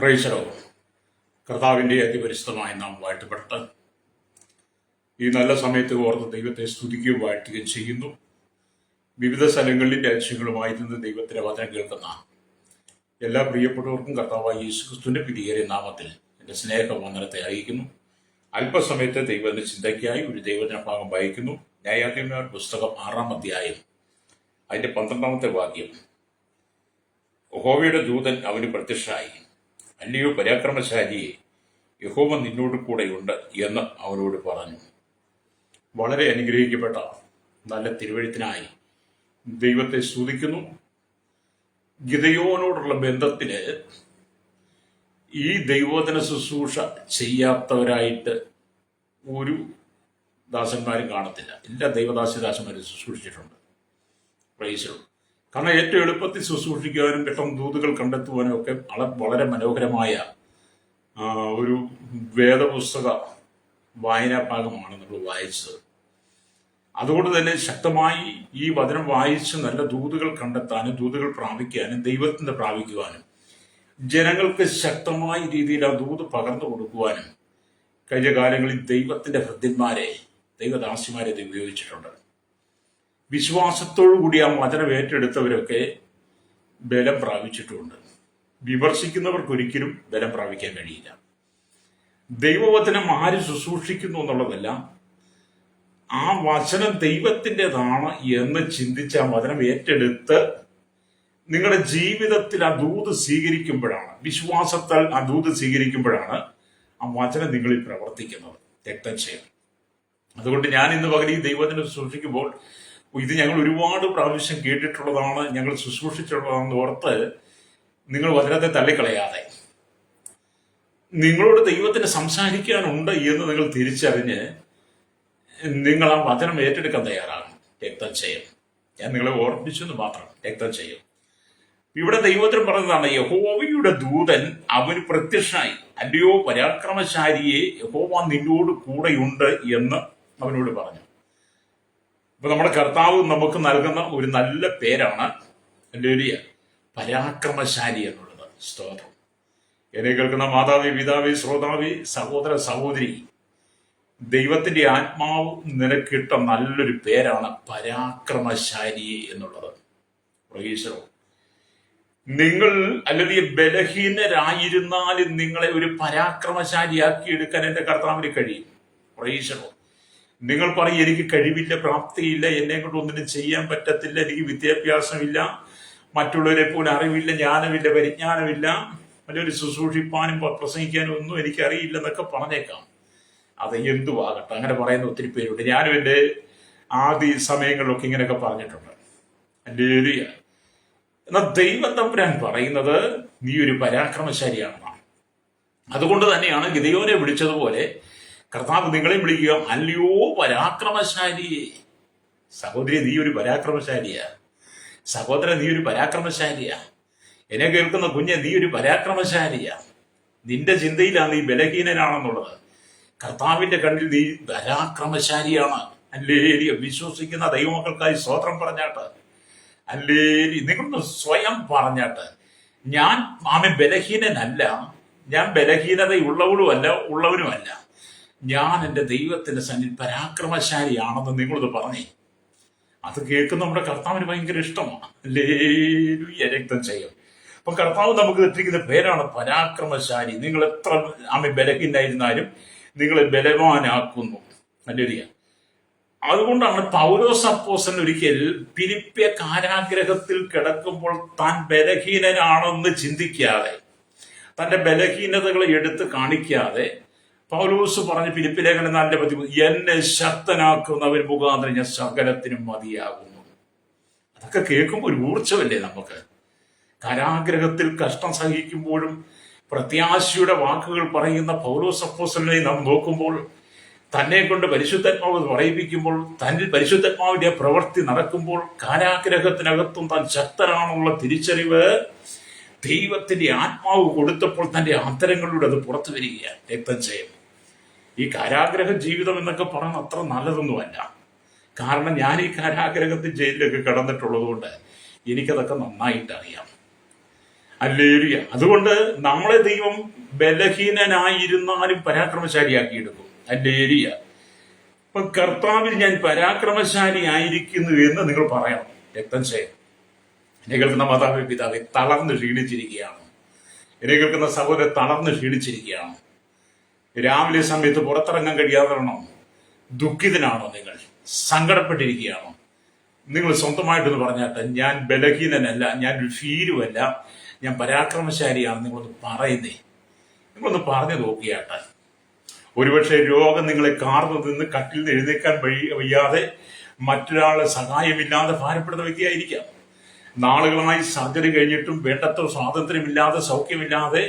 പ്രൈസലോ കർത്താവിൻ്റെ അതിപരിശുദ്ധമായി നാം വാഴ്ത്തപ്പെട്ട് ഈ നല്ല സമയത്ത് ഓർത്ത് ദൈവത്തെ സ്തുതിക്കുകയും വാഴ്ത്തുകയും ചെയ്യുന്നു. വിവിധ സ്ഥലങ്ങളിൽ രാജ്യങ്ങളുമായി നിന്ന് ദൈവത്തിൻ്റെ വചനം കേൾക്കുന്ന എല്ലാ പ്രിയപ്പെട്ടവർക്കും കർത്താവായ യേശുക്രിസ്തുവിൻ്റെ വിധിയേറിയ നാമത്തിൽ എൻ്റെ സ്നേഹവന്ദനത്തെ അറിയിക്കുന്നു. അല്പസമയത്ത് ദൈവത്തിന്റെ ചിന്തയ്ക്കായി ഒരു ദൈവജന ഭാഗം വായിക്കുന്നു. ന്യായാധിപന്മാർ പുസ്തകം 6-ാം അധ്യായം അതിൻ്റെ 12-ാമത്തെ വാക്യം. യഹോവയുടെ ദൂതൻ അവന് പ്രത്യക്ഷനായി, അല്ലയോ പരാക്രമശാലിയെ, യഹോവ നിന്നോട് കൂടെയുണ്ട് എന്ന് അവനോട് പറഞ്ഞു. വളരെ അനുഗ്രഹിക്കപ്പെട്ട നല്ല തിരുവഴുത്തിനായി ദൈവത്തെ സ്തുതിക്കുന്നു. ഗിദെയോനോടുള്ള ബന്ധത്തില് ഈ ദൈവവചന ശുശ്രൂഷ ചെയ്യാത്തവരായിട്ട് ഒരു ദാസന്മാരും കാണത്തില്ല. എല്ലാ ദൈവദാസന്മാരും ശുശ്രൂഷിച്ചിട്ടുണ്ട്. പ്രൈസ്. കാരണം ഏറ്റവും എളുപ്പത്തിൽ ശുശ്രൂഷിക്കുവാനും പെട്ടെന്ന് ദൂതുകൾ കണ്ടെത്തുവാനും ഒക്കെ വളരെ മനോഹരമായ ഒരു വേദപുസ്തക വായനാ ഭാഗമാണ് നമ്മൾ വായിച്ചത്. അതുകൊണ്ട് തന്നെ ശക്തമായി ഈ വചനം വായിച്ച് നല്ല ദൂതുകൾ കണ്ടെത്താനും ദൂതുകൾ പ്രാപിക്കാനും ദൈവത്തിന്റെ പ്രാപിക്കുവാനും ജനങ്ങൾക്ക് ശക്തമായ രീതിയിൽ ആ ദൂത് പകർന്നു കൊടുക്കുവാനും കഴിഞ്ഞ കാലങ്ങളിൽ ദൈവത്തിന്റെ ഭൃത്യന്മാരെ ദൈവദാസിമാരെ ഉപയോഗിച്ചിട്ടുണ്ട്. വിശ്വാസത്തോടുകൂടി ആ വചനം ഏറ്റെടുത്തവരൊക്കെ ബലം പ്രാപിച്ചിട്ടുമുണ്ട്. വിമർശിക്കുന്നവർക്കൊരിക്കലും ബലം പ്രാപിക്കാൻ കഴിയില്ല. ദൈവവചനം ആര് ശുശ്രൂഷിക്കുന്നു എന്നുള്ളതല്ല, ആ വചനം ദൈവത്തിൻ്റെതാണ് എന്ന് ചിന്തിച്ച് ആ വചനം ഏറ്റെടുത്ത് നിങ്ങളുടെ ജീവിതത്തിൽ ആ ദൂത് സ്വീകരിക്കുമ്പോഴാണ്, വിശ്വാസത്താൽ ആ ദൂത് സ്വീകരിക്കുമ്പോഴാണ് ആ വചനം നിങ്ങളിൽ പ്രവർത്തിക്കുന്നത്. രക്തം ചെയ്യണം. അതുകൊണ്ട് ഞാൻ ഇന്ന് പകരം ഈ ദൈവത്തിനെ ശുശ്രൂഷിക്കുമ്പോൾ ഇത് ഞങ്ങൾ ഒരുപാട് പ്രാവശ്യം കേട്ടിട്ടുള്ളതാണ്, ഞങ്ങൾ ശുശ്രൂഷിച്ചിട്ടുള്ളതാണെന്ന് ഓർത്ത് നിങ്ങൾ വചനത്തെ തള്ളിക്കളയാതെ നിങ്ങളോട് ദൈവത്തിന് സംസാരിക്കാനുണ്ട് എന്ന് നിങ്ങൾ തിരിച്ചറിഞ്ഞ് നിങ്ങൾ ആ വചനം ഏറ്റെടുക്കാൻ തയ്യാറാകണം. രക്തം ചെയ്യും. ഞാൻ നിങ്ങളെ ഓർമ്മിച്ചെന്ന് മാത്രം. രക്തം ചെയ്യും. ഇവിടെ ദൈവത്തിന് പറഞ്ഞതാണ്, യഹോവയുടെ ദൂതൻ അവന് പ്രത്യക്ഷനായി, അല്ലയോ പരാക്രമശാലിയെ, യഹോവ നിന്നോട് കൂടെയുണ്ട് എന്ന് അവനോട് പറഞ്ഞു. അപ്പൊ നമ്മുടെ കർത്താവ് നമുക്ക് നൽകുന്ന ഒരു നല്ല പേരാണ് ഹല്ലേലൂയ, പരാക്രമശാലി എന്നുള്ളത്. സ്തോത്രം. എന്നെ കേൾക്കുന്ന മാതാവേ, പിതാവേ, ശ്രോതാവേ, സഹോദര സഹോദരി, ദൈവത്തിന്റെ ആത്മാവ് നിനക്കിട്ട നല്ലൊരു പേരാണ് പരാക്രമശാലി എന്നുള്ളത്. പ്രൈസ്. നിങ്ങൾ അല്ലെങ്കിൽ ബലഹീനരായിരുന്നാലും നിങ്ങളെ ഒരു പരാക്രമശാലിയാക്കി എടുക്കാൻ എന്റെ കർത്താവിന് കഴിയും. പ്രൈസ്. നിങ്ങൾ പറയും, എനിക്ക് കഴിവില്ല, പ്രാപ്തിയില്ല, എന്നെ കൊണ്ട് ഒന്നിനും ചെയ്യാൻ പറ്റത്തില്ല, എനിക്ക് വിദ്യാഭ്യാസമില്ല, മറ്റുള്ളവരെ പോലെ അറിവില്ല, ജ്ഞാനമില്ല, പരിജ്ഞാനമില്ല, നല്ലൊരു ശുശ്രൂഷിപ്പാനും പ്രസംഗിക്കാനും ഒന്നും എനിക്കറിയില്ല എന്നൊക്കെ പറഞ്ഞേക്കാം. അത് എന്തുവാകട്ടെ, അങ്ങനെ പറയുന്ന ഒത്തിരി പേരുണ്ട്. ഞാനും എൻ്റെ ആദ്യ സമയങ്ങളിലൊക്കെ ഇങ്ങനെയൊക്കെ പറഞ്ഞിട്ടുണ്ട്. ഹല്ലേലൂയ. എന്നാൽ ദൈവം തമ്പുരാൻ പറയുന്നത് നീ ഒരു പരാക്രമശാലിയാണെന്നാണ്. അതുകൊണ്ട് തന്നെയാണ് ഗിദെയോനെ വിളിച്ചതുപോലെ കർത്താവ് നിങ്ങളെ വിളിക്കുക, അല്ലയോ പരാക്രമശാലിയെ. സഹോദരി, നീ ഒരു പരാക്രമശാലിയാ. സഹോദരൻ, നീ ഒരു പരാക്രമശാലിയാ. എന്നെ കേൾക്കുന്ന കുഞ്ഞെ, നീ ഒരു പരാക്രമശാലിയാ. നിന്റെ ചിന്തയിലാണ് നീ ബലഹീനനാണെന്നുള്ളത്. കർത്താവിന്റെ കണ്ണിൽ നീ പരാക്രമശാലിയാണ്. ഹല്ലേലൂയ. വിശ്വസിക്കുന്ന ദൈവമക്കൾക്കായി സ്തോത്രം പറഞ്ഞാട്ട്. ഹല്ലേലൂയ. നിങ്ങളൊന്ന് സ്വയം പറഞ്ഞാട്ട്, ഞാൻ ബലഹീനനല്ല, ഞാൻ ബലഹീനതയുള്ളവളുമല്ല, ഉള്ളവനുമല്ല, ഞാൻ എൻ്റെ ദൈവത്തിന്റെ സന്നിധി പരാക്രമശാലിയാണെന്ന് നിങ്ങളത് പറഞ്ഞേ. അത് കേൾക്കുന്ന നമ്മുടെ കർത്താവിന് ഭയങ്കര ഇഷ്ടമാണ്. ഹല്ലേലൂയ. രക്തം ചെയ്യും. അപ്പൊ കർത്താവ് നമുക്ക് എത്തിക്കുന്ന പേരാണ് പരാക്രമശാലി. നിങ്ങൾ എത്ര ബലഹീനായിരുന്നാലും നിങ്ങളെ ബലവാനാക്കുന്നു. ഹല്ലേലൂയ. അതുകൊണ്ടാണ് പൗലോസ് അപ്പോസ്തലൻ ഒരിക്കൽ ഫിലിപ്പിയ കാരാഗ്രഹത്തിൽ കിടക്കുമ്പോൾ താൻ ബലഹീനനാണെന്ന് ചിന്തിക്കാതെ, തന്റെ ബലഹീനതകളെ എടുത്ത് കാണിക്കാതെ പൗലോസ് പറഞ്ഞ് ഫിലിപ്പി ലേഖനം 4:10, എന്നെ ശക്തനാക്കുന്നവൻ മുഖാന്തരം ഞാൻ സകലത്തിനും മതിയാകുന്നു. അതൊക്കെ കേൾക്കുമ്പോൾ ഒരു ഊർജ്ജമല്ലേ നമുക്ക്. കാരാഗ്രഹത്തിൽ കഷ്ടം സഹിക്കുമ്പോഴും പ്രത്യാശയുടെ വാക്കുകൾ പറയുന്ന പൗലോസ് അപ്പോസ്തലനെ നാം നോക്കുമ്പോൾ, തന്നെ കൊണ്ട് പരിശുദ്ധാത്മാവ് പറയിപ്പിക്കുമ്പോൾ, തന്നിൽ പരിശുദ്ധാത്മാവിന്റെ പ്രവൃത്തി നടക്കുമ്പോൾ, കാരാഗ്രഹത്തിനകത്തും താൻ ശക്തനാണെന്നുള്ള തിരിച്ചറിവ് ദൈവത്തിന്റെ ആത്മാവ് കൊടുത്തപ്പോൾ തന്റെ അന്തരങ്ങളിലൂടെ അത് പുറത്തു വരികയാണ്. രക്തം ചെയ്യും. ഈ കാരാഗ്രഹ ജീവിതം എന്നൊക്കെ പറയുന്നത് അത്ര നല്ലതൊന്നുമല്ല. കാരണം ഞാൻ ഈ കാരാഗ്രഹത്തിൽ ജയിലിലൊക്കെ കിടന്നിട്ടുള്ളത് കൊണ്ട് എനിക്കതൊക്കെ നന്നായിട്ട് അറിയാം. ഹല്ലേലൂയ. അതുകൊണ്ട് നമ്മളെ ദൈവം ബലഹീനനായിരുന്നാലും പരാക്രമശാലിയാക്കിയെടുക്കും. ഹല്ലേലൂയ. ഇപ്പൊ കർത്താവിൽ ഞാൻ പരാക്രമശാലി ആയിരിക്കുന്നു എന്ന് നിങ്ങൾ പറയണം. രക്തം ചെയ്യും. എന്നെ കേൾക്കുന്ന മാതാവേ പിതാവെ, തളർന്ന് ക്ഷീണിച്ചിരിക്കുകയാണ്. എന്നെ കേൾക്കുന്ന സഹോദരൻ തളർന്ന് ക്ഷീണിച്ചിരിക്കുകയാണ്. രാവിലെ സമയത്ത് പുറത്തിറങ്ങാൻ കഴിയാതാണോ? ദുഃഖിതനാണോ? നിങ്ങൾ സങ്കടപ്പെട്ടിരിക്കുകയാണോ? നിങ്ങൾ സ്വന്തമായിട്ടൊന്ന് പറഞ്ഞാട്ടെ, ഞാൻ ബലഹീനനല്ല, ഞാൻ ഒരു ഭീരുവല്ല, ഞാൻ പരാക്രമശാലിയാണ്. നിങ്ങളൊന്ന് പറയുന്നേ, നിങ്ങളൊന്ന് പറഞ്ഞു നോക്കിയാട്ടെ. ഒരുപക്ഷെ രോഗം നിങ്ങളെ കാർന്നു നിന്ന് കട്ടിൽ നിന്ന് എഴുന്നേക്കാൻ വയ്യാതെ മറ്റൊരാളെ സഹായമില്ലാതെ ഭാരപ്പെടുന്ന വ്യക്തിയായിരിക്കാം. നാളുകളായി സർജറി കഴിഞ്ഞിട്ടും വേണ്ടത്ര സ്വാതന്ത്ര്യമില്ലാതെ, സൗഖ്യമില്ലാതെ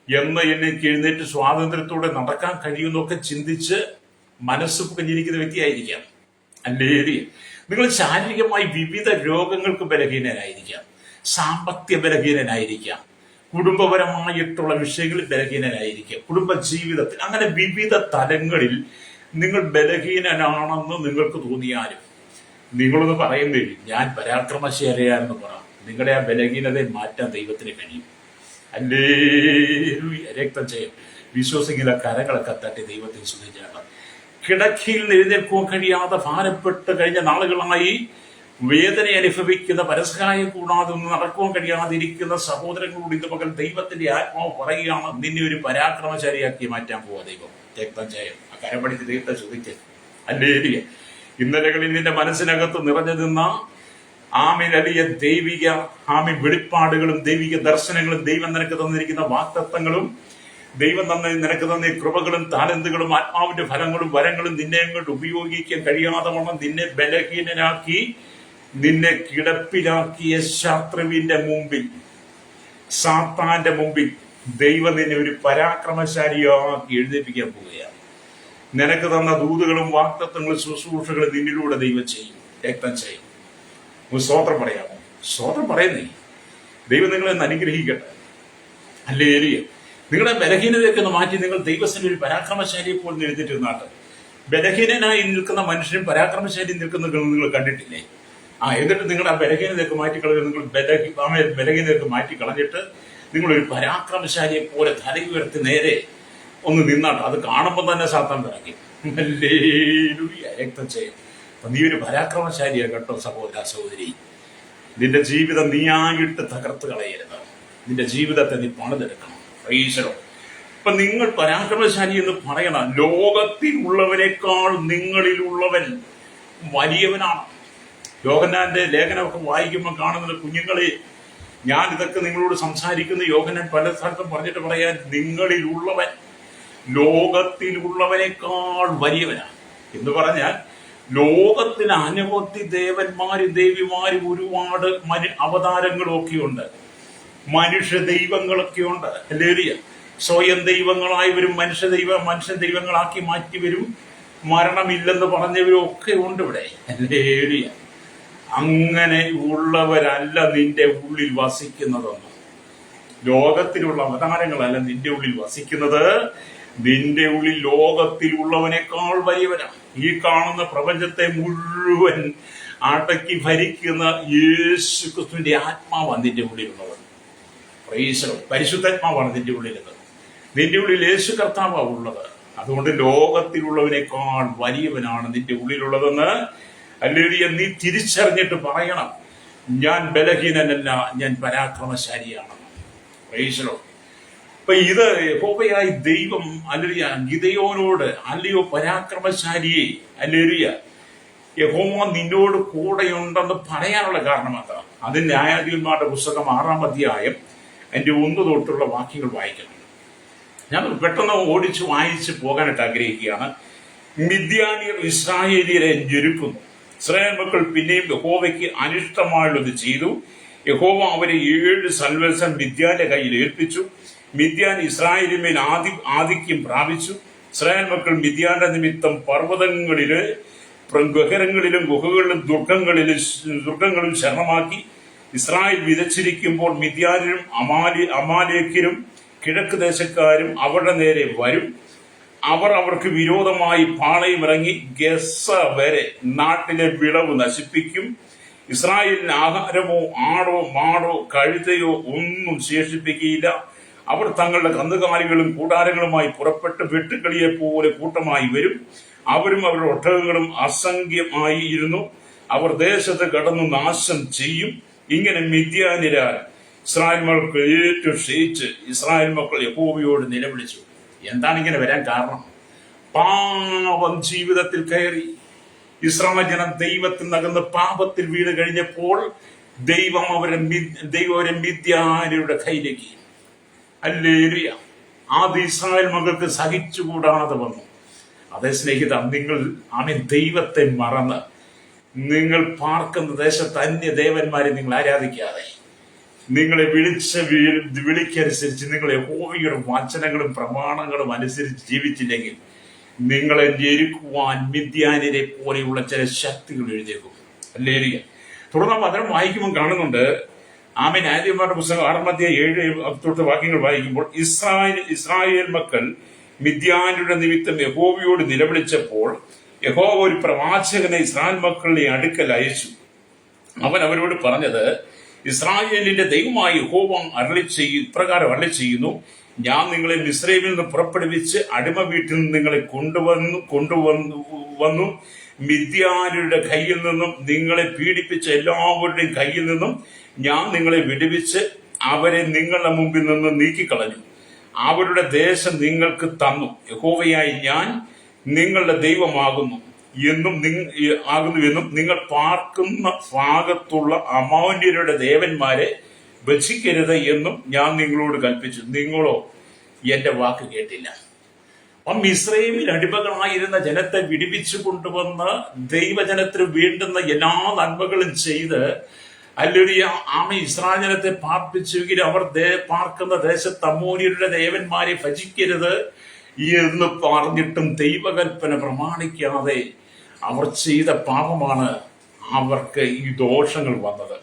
എന്ന് എനിക്ക് എഴുന്നേറ്റ് സ്വാതന്ത്ര്യത്തോടെ നടക്കാൻ കഴിയുമെന്നൊക്കെ ചിന്തിച്ച് മനസ്സ് പുകഞ്ഞിരിക്കുന്ന വ്യക്തിയായിരിക്കാം. അല്ലേ? നിങ്ങൾ ശാരീരികമായി വിവിധ രോഗങ്ങൾക്ക് ബലഹീനനായിരിക്കാം, സാമ്പത്തിക ബലഹീനനായിരിക്കാം, കുടുംബപരമായിട്ടുള്ള വിഷയങ്ങളിൽ ബലഹീനനായിരിക്കാം, കുടുംബ ജീവിതത്തിൽ, അങ്ങനെ വിവിധ തലങ്ങളിൽ നിങ്ങൾ ബലഹീനനാണെന്ന് നിങ്ങൾക്ക് തോന്നിയാലും നിങ്ങളൊന്ന് പറയുന്നില്ല, ഞാൻ പരാക്രമശാലിയാണെന്ന് പറ. നിങ്ങളുടെ ആ ബലഹീനതയെ മാറ്റാൻ ദൈവത്തിന് കഴിയും. അല്ലേ? രക്തം ചെയ്യും. വിശ്വസിക്കുന്ന കരങ്ങളൊക്കെ തട്ടി ദൈവത്തെ സ്തുതിച്ചാണ്. കിടക്കയിൽ എഴുന്നേൽക്കുവാൻ കഴിയാതെ ഭാരപ്പെട്ട് കഴിഞ്ഞ നാളുകളായി വേദന അനുഭവിക്കുന്ന, പരസഹായം കൂടാതെ ഒന്ന് നടക്കുവാൻ കഴിയാതിരിക്കുന്ന സഹോദരങ്ങളോട് ഇന്ന് പകൽ ദൈവത്തിന്റെ ആത്മാവ് പറയുകയാണ്, നിന്നെ ഒരു പരാക്രമശാലിയാക്കി മാറ്റാൻ പോവാ ദൈവം. രക്തം ചെയ്യും. ആ കരം പഠിച്ച് ദൈവത്തെ സ്തുതിച്ച്. അല്ലേ? ഇന്നലകളിൽ നിന്റെ മനസ്സിനകത്ത് നിറഞ്ഞു നിന്ന വലിയ ദൈവിക വെളിപ്പാടുകളും ദൈവിക ദർശനങ്ങളും, ദൈവം നിനക്ക് തന്നിരിക്കുന്ന വാഗ്ദത്തങ്ങളും, ദൈവം നിനക്ക് തന്ന കൃപകളും താലന്തുകളും ആത്മാവിന്റെ ഫലങ്ങളും വരങ്ങളും നിന്നെ അങ്ങോട്ട് ഉപയോഗിക്കാൻ കഴിയാതെ വണ്ണം നിന്നെ ബലഹീനനാക്കി, നിന്നെ കിടപ്പിലാക്കിയ ശത്രുവിന്റെ മുമ്പിൽ, സാത്താന്റെ മുമ്പിൽ ദൈവം നിന്നെ ഒരു പരാക്രമശാലിയാക്കി എഴുന്നേൽപ്പിക്കാൻ പോവുകയാണ്. നിനക്ക് തന്ന ദൂതുകളും വാഗ്ദത്തങ്ങളും ശുശ്രൂഷകളും നിന്നിലൂടെ ദൈവം ചെയ്യും. രക്തം ചെയ്യും. സ്തോത്രം പറയാമോ? സ്തോത്രം പറയുന്നേ. ദൈവം നിങ്ങളെ അനുഗ്രഹിക്കട്ടെ. അല്ലേ? നിങ്ങളുടെ ബലഹീനതയൊക്കെ ഒന്ന് മാറ്റി നിങ്ങൾ ദൈവത്തിന്റെ ഒരു പരാക്രമശാലിയെ പോലെ എഴുതിട്ടിരുന്നാട്ട്. ബലഹീനനായി നിൽക്കുന്ന മനുഷ്യനും പരാക്രമശാലി നിൽക്കുന്ന നിങ്ങൾ കണ്ടിട്ടില്ലേ? എന്നിട്ട് നിങ്ങളുടെ ആ ബലഹീനതയൊക്കെ മാറ്റിക്കളഞ്ഞ് നിങ്ങൾ ബലഹീനതയൊക്കെ മാറ്റിക്കളഞ്ഞിട്ട് നിങ്ങളൊരു പരാക്രമശാലിയെ പോലെ തലയുയർത്തി നേരെ ഒന്ന് നിന്നാട്ട്. അത് കാണുമ്പോൾ തന്നെ സാത്താൻ പിറക്കും. രക്തം ചെയ്യും. അപ്പൊ നീ ഒരു പരാക്രമശാലിയാ കേട്ടോ സഹോദര സഹോദരി. നിന്റെ ജീവിതം നീയായിട്ട് തകർത്ത് കളയരുത്. നിന്റെ ജീവിതത്തെ നീ പണിതെടുക്കണം. ഈശ്വരോ, ഇപ്പൊ നിങ്ങൾ പരാക്രമശാലി എന്ന് പറയണം. ലോകത്തിലുള്ളവനേക്കാൾ നിങ്ങളിലുള്ളവൻ വലിയവനാണ്. യോഹന്നാന്റെ ലേഖനമൊക്കെ വായിക്കുമ്പോൾ കാണുന്ന കുഞ്ഞുങ്ങളെ, ഞാൻ ഇതൊക്കെ നിങ്ങളോട് സംസാരിക്കുന്ന യോഹന്നാൻ പല സ്ഥലത്തും പറഞ്ഞിട്ട് പറയാൻ, നിങ്ങളിലുള്ളവൻ ലോകത്തിലുള്ളവനേക്കാൾ വലിയവനാണ് എന്ന് പറഞ്ഞാൽ, ലോകത്തിന് അനവധി ദേവന്മാരും ദേവിമാരും ഒരുപാട് അവതാരങ്ങളും ഒക്കെയുണ്ട്, മനുഷ്യ ദൈവങ്ങളൊക്കെയുണ്ട്. അല്ലേ? സ്വയം ദൈവങ്ങളായവരും മനുഷ്യ ദൈവങ്ങളാക്കി മാറ്റിവരും, മരണമില്ലെന്ന് പറഞ്ഞവരും ഒക്കെ ഉണ്ട് ഇവിടെ. അല്ലേ? അങ്ങനെ ഉള്ളവരല്ല നിന്റെ ഉള്ളിൽ വസിക്കുന്നതെന്ന്. ലോകത്തിലുള്ള അവതാരങ്ങളല്ല നിന്റെ ഉള്ളിൽ വസിക്കുന്നത്. നിന്റെ ഉള്ളിൽ ലോകത്തിലുള്ളവനേക്കാൾ വലിയവനാണ്. ഈ കാണുന്ന പ്രപഞ്ചത്തെ മുഴുവൻ അടക്കി ഭരിക്കുന്ന യേശു ക്രിസ്തുവിന്റെ ആത്മാവാണ് നിന്റെ ഉള്ളിലുള്ളത്. പരിശുദ്ധാത്മാവാണ് നിന്റെ ഉള്ളിലുള്ളത്. നിന്റെ ഉള്ളിൽ യേശു കർത്താവാണ് ഉള്ളത്. അതുകൊണ്ട് ലോകത്തിലുള്ളവനേക്കാൾ വലിയവനാണ് നിന്റെ ഉള്ളിലുള്ളതെന്ന് അല്ലെങ്കിൽ നീ തിരിച്ചറിഞ്ഞിട്ട് പറയണം, ഞാൻ ബലഹീനനല്ല, ഞാൻ പരാക്രമശാലിയാണെന്ന്. അപ്പൊ ഇത് യഹോവയായി ദൈവം ഗിദെയോനോട്, അല്ലയോ പരാക്രമശാലിയെ, യഹോവ നിന്നോട് കൂടെയുണ്ടെന്ന് പറയാനുള്ള കാരണം എന്താ? അത് ന്യായാധിപന്മാരുടെ പുസ്തകം 6-ാം അധ്യായം അതിന്റെ 1 തൊട്ടുള്ള വാക്യങ്ങൾ വായിക്കണം. ഞാൻ പെട്ടെന്ന് ഓടിച്ച് വായിച്ച് പോകാനായിട്ട് ആഗ്രഹിക്കുകയാണ്. മിദ്യാനിയർ ഇസ്രായേലിയരെ ഞെരുക്കുന്നു. ഇസ്രായേൽ മക്കൾ പിന്നെയും യഹോവയ്ക്ക് അനിഷ്ടമായുള്ളത് ചെയ്തു. യഹോവ അവരെ 7 സംവത്സരം മിദ്യാന്റെ കയ്യിൽ ഏൽപ്പിച്ചു. മിദ്യാൻ ഇസ്രായേലിന്മേൽ ആധിക്യം പ്രാപിച്ചു. ഇസ്രായേൽ മക്കൾ മിദ്യാന്റെ നിമിത്തം പർവ്വതങ്ങളില്, ഗഹരങ്ങളിലും ഗുഹകളിലും ദുർഗങ്ങളും ശരണമാക്കി. ഇസ്രായേൽ വിതച്ചിരിക്കുമ്പോൾ മിദ്യാനും അമാലേക്യരും കിഴക്ക് ദേശക്കാരും അവരുടെ നേരെ വരും. അവർ അവർക്ക് വിരോധമായി പാളയമിറങ്ങി ഗസ്സ വരെ നാട്ടിലെ വിളവ് നശിപ്പിക്കും. ഇസ്രായേലിന് ആഹാരമോ ആടോ മാടോ കഴുതയോ ഒന്നും ശേഷിപ്പിക്കുകയില്ല. അവർ തങ്ങളുടെ കന്നുകാലികളും കൂടാരങ്ങളുമായി പുറപ്പെട്ട് വെട്ടുക്കിളിയെ പോലെ കൂട്ടമായി വരും. അവരും അവരുടെ ഒട്ടകങ്ങളും അസംഖ്യമായി ഇരുന്നു. അവർ ദേശത്ത് കടന്നു നാശം ചെയ്യും. ഇങ്ങനെ മിദ്യാന്യരാൽ ഇസ്രായേൽ മക്കൾ ഏറ്റവും ക്ഷയിച്ച് ഇസ്രായേൽ മക്കൾ യഹോവയോട് നിലവിളിച്ചു. എന്താണ് ഇങ്ങനെ വരാൻ കാരണം? പാപം ജീവിതത്തിൽ കയറി ഇസ്രായേൽ ജനം ദൈവത്തിൽ നകന്ന് പാപത്തിൽ വീണ് കഴിഞ്ഞപ്പോൾ ദൈവം അവരെ മിദ്യാന്യരുടെ കയ്യിലേക്ക്. ഹല്ലേലൂയ. അത് ഇസ്രായേൽ മക്കൾക്ക് സഹിച്ചുകൂടാതെ വന്നു. അതേ സ്നേഹിത, നിങ്ങൾ ദൈവത്തെ മറന്ന് നിങ്ങൾ പാർക്കുന്ന ദേശത്ത് അന്യ ദേവന്മാരെ നിങ്ങൾ ആരാധിക്കാതെ നിങ്ങളെ വിളിക്കനുസരിച്ച് നിങ്ങൾ യഹോവയുടെ വചനങ്ങളും പ്രമാണങ്ങളും അനുസരിച്ച് ജീവിച്ചില്ലെങ്കിൽ നിങ്ങളെ ഞെരുക്കുവാൻ മിദ്യാന്യരെ പോലെയുള്ള ചില ശക്തികൾ എഴുതിയേക്കും. ഹല്ലേലൂയ. തുടർന്ന് വചനം വായിക്കുമ്പോൾ കാണുന്നുണ്ട്. ന്യായാധിപന്മാരുടെ പുസ്തകം 6-7 വാക്യങ്ങൾ വായിക്കുമ്പോൾ ഇസ്രായേൽ മക്കൾ മിദ്യാന്യരുടെ നിമിത്തം യഹോവയോട് നിലവിളിച്ചപ്പോൾ യഹോവ ഒരു പ്രവാചകനെ ഇസ്രായേൽ മക്കളുടെ അടുക്കൽ അയച്ചു. അവൻ അവരോട് പറഞ്ഞത്, ഇസ്രായേലിന്റെ ദൈവമായ യഹോവ ഇപ്രകാരം അരുളി ചെയ്യുന്നു, ഞാൻ നിങ്ങളെ മിസ്രയീമിൽ നിന്ന് പുറപ്പെടുവിച്ച് അടിമ വീട്ടിൽ നിന്ന് നിങ്ങളെ കൊണ്ടുവന്നു മിദ്യാന്യരുടെ കയ്യിൽ നിന്നും നിങ്ങളെ പീഡിപ്പിച്ച എല്ലാവരുടെയും കയ്യിൽ നിന്നും ഞാൻ നിങ്ങളെ വിടുവിച്ച് അവരെ നിങ്ങളുടെ മുമ്പിൽ നിന്ന് നീക്കിക്കളഞ്ഞു. അവരുടെ ദേശം നിങ്ങൾക്ക് തന്നു. യഹോവയായി ഞാൻ നിങ്ങളുടെ ദൈവമാകുന്നു എന്നും നിങ്ങൾ പാർക്കുന്ന ഭാഗത്തുള്ള അമോന്യരുടെ ദേവന്മാരെ ഭജിക്കരുത് എന്നും ഞാൻ നിങ്ങളോട് കൽപ്പിച്ചു. നിങ്ങളോ എന്റെ വാക്ക് കേട്ടില്ല. അപ്പം ഇസ്രായേലിൽ അടിമകളായിരുന്ന ജനത്തെ വിടിവിച്ചു കൊണ്ടുവന്ന് ദൈവജനത്തിന് വേണ്ടുന്ന എല്ലാ നന്മകളും ചെയ്ത് ഇസ്രായേൽ ജനത്തെ പാർപ്പിച്ചെങ്കിൽ അവർ പാർക്കുന്ന ദേശത്ത് അമോന്യരുടെ ദേവന്മാരെ ഭജിക്കരുത് എന്ന് പറഞ്ഞിട്ടും ദൈവകൽപ്പന പ്രമാണിക്കാതെ അവർ ചെയ്ത പാപമാണ് അവർക്ക് ഈ ദോഷങ്ങൾ വന്നത്.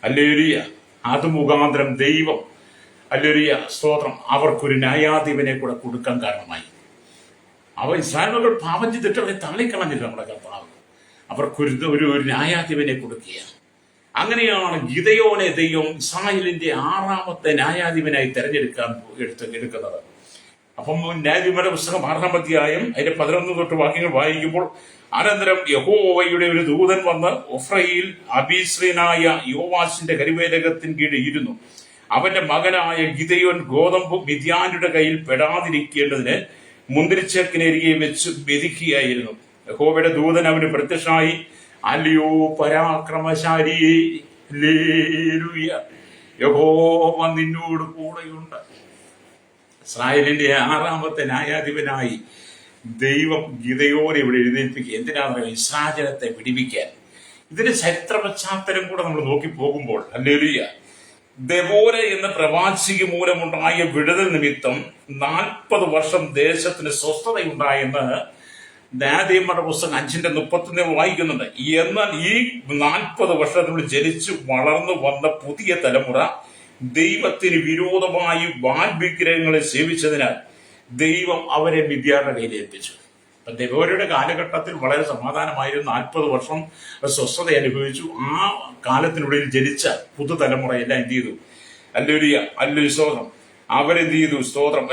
ഹല്ലേലൂയ. അത് മുഖാന്തരം ദൈവം സ്തോത്രം അവർക്കൊരു ന്യായാധിപനെ കൂടെ കൊടുക്കാൻ കാരണമായി. ഇസ്രായേൽ മക്കൾ പാപം ചെയ്തിട്ട് അവരെ തള്ളിക്കളഞ്ഞില്ല നമ്മുടെ കർത്താവ്. അവർക്കൊരു ന്യായാധിപനെ കൊടുക്കുകയാണ്. അങ്ങനെയാണ് ഗിദെയോനെ ദൈവം ഇസ്രായേലിന്റെ 6ാമത്തെ ന്യായാധിപനായി എടുക്കുന്നത്. അപ്പം ന്യായാധിപന്റെ പുസ്തകം 6-ാം അധ്യായം അതിന്റെ 11 വാക്യങ്ങൾ വായിക്കുമ്പോൾ, അനന്തരം യഹോവയുടെ ഒരു ദൂതൻ വന്ന് ഒഫ്രയിൽ അബീസ്രീനായ യോവാശിന്റെ കരിവേലകത്തിന് കീഴിൽ ഇരുന്നു. അവന്റെ മകനായ ഗിദെയോൻ ഗോതമ്പ് മിദ്യാന്യരുടെ കയ്യിൽ പെടാതിരിക്കേണ്ടതിന് മുന്തിരിച്ചക്കിനരികെ വെച്ച് മെതിക്കുകയായിരുന്നു. യഹോവയുടെ ദൂതൻ അവന് പ്രത്യക്ഷമായി, അല്ലയോ പരാക്രമശാലിയേ, ഹല്ലേലൂയ, യഹോവ നിന്നോട് കൂടെയുണ്ട്. ഇസ്രായേലിന്റെ 6ാമത്തെ ന്യായാധിപനായി ദൈവം ഗിദെയോനെ ഇവിടെ എഴുന്നേൽപ്പിക്കുക. എന്തിനാണെന്ന് ഇസ്രായേൽ ജനത്തെ വിടിവിക്കാൻ. ഇതിന്റെ ചരിത്ര പശ്ചാത്തലം കൂടെ നമ്മൾ നോക്കി പോകുമ്പോൾ, ഹല്ലേലൂയ, ദെബോര എന്ന പ്രവാചിക മൂലമുണ്ടായ വിടുതൽ നിമിത്തം 40 വർഷം ദേശത്തിന് സ്വസ്ഥതയുണ്ടായെന്ന് ന്യായാധിപന്മാരുടെ പുസ്തകം 5:31 വായിക്കുന്നുണ്ട്. എന്നാൽ ഈ 40 വർഷത്തിനുള്ളിൽ ജനിച്ചു വളർന്നു വന്ന പുതിയ തലമുറ ദൈവത്തിന് വിരോധമായി ബാൽവിഗ്രഹങ്ങളെ സേവിച്ചതിനാൽ ദൈവം അവരെ മിദ്യാന്റെ കയ്യിൽ ഏൽപ്പിച്ചു. അപ്പൊ ദെബോരയുടെ കാലഘട്ടത്തിൽ വളരെ സമാധാനമായിരുന്നു. 40 വർഷം സ്വസ്ഥത അനുഭവിച്ചു. ആ കാലത്തിനുള്ളിൽ ജനിച്ച പുതുതലമുറ എല്ലാം എന്ത് ചെയ്തു? അല്ലൊരു സ്തോത്രം അവരെന്ത് ചെയ്തു? സ്തോത്രം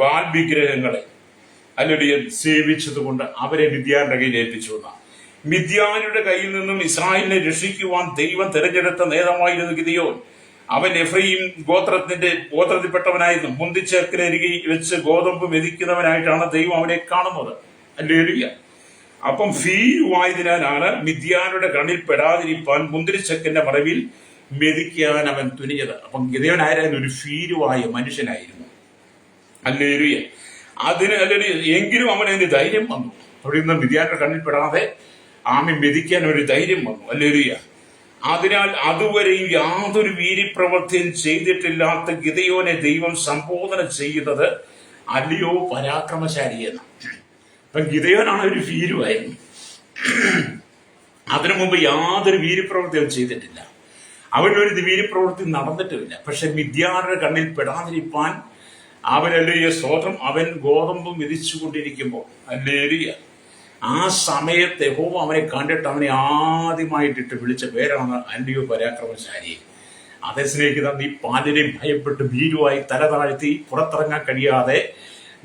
ബാൽ വിഗ്രഹങ്ങളെ സേവിച്ചത് കൊണ്ട് അവരെ മിദ്യാന്റെ കയ്യിൽ ഏൽപ്പിച്ചു. മിദ്യാനുടെ കയ്യിൽ നിന്നും ഇസ്രായേലിനെ രക്ഷിക്കുവാൻ ദൈവം തെരഞ്ഞെടുത്ത നേതാവായിരുന്നു ഗിദെയോൻ. അവൻ എഫ്രയീം ഗോത്രത്തിൽപ്പെട്ടവനായിരുന്നു. മുന്തിച്ചക്കിനരികെ വെച്ച് ഗോതമ്പ് മെതിക്കുന്നവനായിട്ടാണ് ദൈവം അവനെ കാണുന്നത്. ഹല്ലേലൂയ. അപ്പം ഭീരുവായതിനാലാണ് മിദ്യാനുടെ കണ്ണിൽ പെടാതിരിപ്പാൻ മുന്തിരിച്ചക്കിന്റെ മറവിൽ മെതിക്കാൻ അവൻ തുനിഞ്ഞത്. അപ്പം ഗിദെയോൻ ആയിരുന്നു? ഒരു ഭീരുവായ മനുഷ്യനായിരുന്നു. ഹല്ലേലൂയ. എങ്കിലും അവനതിന് ധൈര്യം വന്നു. അവിടെ നിന്ന് മിദ്യാന്റെ കണ്ണിൽ പെടാതെ മെതിക്കാൻ ഒരു ധൈര്യം വന്നു. ഹല്ലേലൂയ. അതിനാൽ അതുവരെയും യാതൊരു വീര്യപ്രവൃത്തിയും ചെയ്തിട്ടില്ലാത്ത ഗിദെയോനെ ദൈവം സംബോധന ചെയ്യുന്നത് അല്ലയോ പരാക്രമശാലിയെന്ന്. അപ്പം ഗിദെയോനാണ് ഒരു ഭീരുവായിരുന്നു. അതിനു മുമ്പ് യാതൊരു വീര്യപ്രവൃത്തിയും ചെയ്തിട്ടില്ല. അവനൊരു വീര്യപ്രവൃത്തി നടന്നിട്ടുമില്ല. പക്ഷെ മിദ്യാന്റെ കണ്ണിൽ പെടാതിരിപ്പാൻ അവൻ സ്തോത്രം അവൻ ഗോതമ്പ് മെതിച്ചുകൊണ്ടിരിക്കുമ്പോൾ ആ സമയത്ത് യഹോവ അവനെ കണ്ടിട്ട് അവനെ ആദ്യമായിട്ടിട്ട് വിളിച്ച പേരാണ് അല്ലയോ പരാക്രമശാലി. അതേ സ്നേഹിത, നീ പാലിനെ ഭയപ്പെട്ട് ഭീരുവായി തല താഴ്ത്തി പുറത്തിറങ്ങാൻ കഴിയാതെ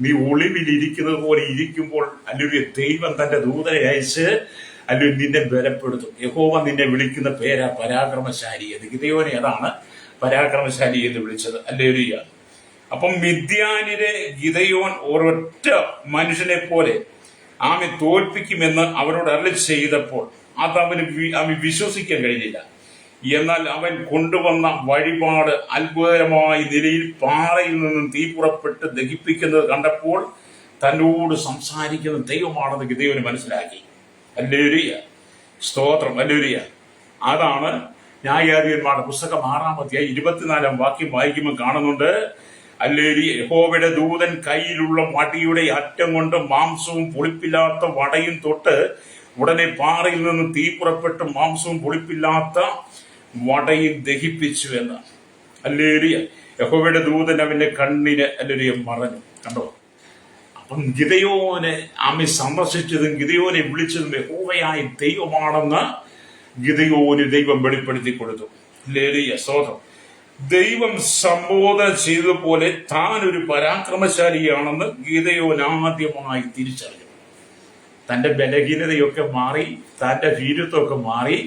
നീ ഒളിവിലിരിക്കുന്നത് പോലെ ഇരിക്കുമ്പോൾ അല്ലയോ ദൈവം തന്റെ ദൂതനെ അയച്ച് അല്ലയോ നിന്നെ ബലപ്പെടുത്തും. യഹോവ നിന്നെ വിളിക്കുന്ന പേരാ പരാക്രമശാലി എന്ന്. ഗിദെയോനെ അതാണ് പരാക്രമശാലി എന്ന് വിളിച്ചത്. ഹല്ലേലൂയ. അപ്പം മിദ്യാനിലെ ഗിദെയോൻ ഒരൊറ്റ മനുഷ്യനെ പോലെ ആമെ തോൽപ്പിക്കുമെന്ന് അവരോട് അരുളി ചെയ്തപ്പോൾ അത് അവന് വിശ്വസിക്കാൻ കഴിഞ്ഞില്ല. എന്നാൽ അവൻ കൊണ്ടുവന്ന വഴിപാട് അത്ഭുതകരമായ നിലയിൽ പാറയിൽ നിന്നും തീ പുറപ്പെട്ട് ദഹിപ്പിക്കുന്നത് കണ്ടപ്പോൾ തന്നോട് സംസാരിക്കുന്ന ദൈവമാണെന്ന് ഗിദെയോന് മനസ്സിലാക്കി. ഹല്ലേലൂയ, സ്തോത്രം, ഹല്ലേലൂയ. അതാണ് ന്യായാധിപന്മാരുടെ പുസ്തകം 6-ാം അധ്യായം 24-ാം വാക്യം വായിക്കുമ്പോൾ കാണുന്നുണ്ട്. ഹല്ലേലൂയ. യഹോവയുടെ ദൂതൻ കയ്യിലുള്ള വടിയുടെ അറ്റം കൊണ്ട് മാംസവും പുളിപ്പില്ലാത്ത വടയും തൊട്ട് ഉടനെ പാറയിൽ നിന്ന് തീ പുറപ്പെട്ട് മാംസവും പുളിപ്പില്ലാത്ത വടയും ദഹിപ്പിച്ചു എന്ന്. ഹല്ലേലൂയ. യഹോവയുടെ ദൂതൻ അവന്റെ കണ്ണിന് ഹല്ലേലൂയ മറഞ്ഞു. കണ്ടോ? അപ്പം ഗിദെയോനെ ആമി സന്ദർശിച്ചതും ഗിദെയോനെ വിളിച്ചതും യഹോവയായ ദൈവമാണെന്ന് ഗിദെയോന് ദൈവം വെളിപ്പെടുത്തി കൊടുത്തു. ഹല്ലേലൂയ, സ്തോത്രം. ദൈവം സംബോധന ചെയ്തതുപോലെ താൻ ഒരു പരാക്രമശാലിയാണെന്ന് ഗിദെയോൻ ആദ്യമായി തിരിച്ചറിഞ്ഞു. തന്റെ ബലഹീനതയൊക്കെ മാറി, തന്റെ ഭീരുത്വമൊക്കെ മാറി,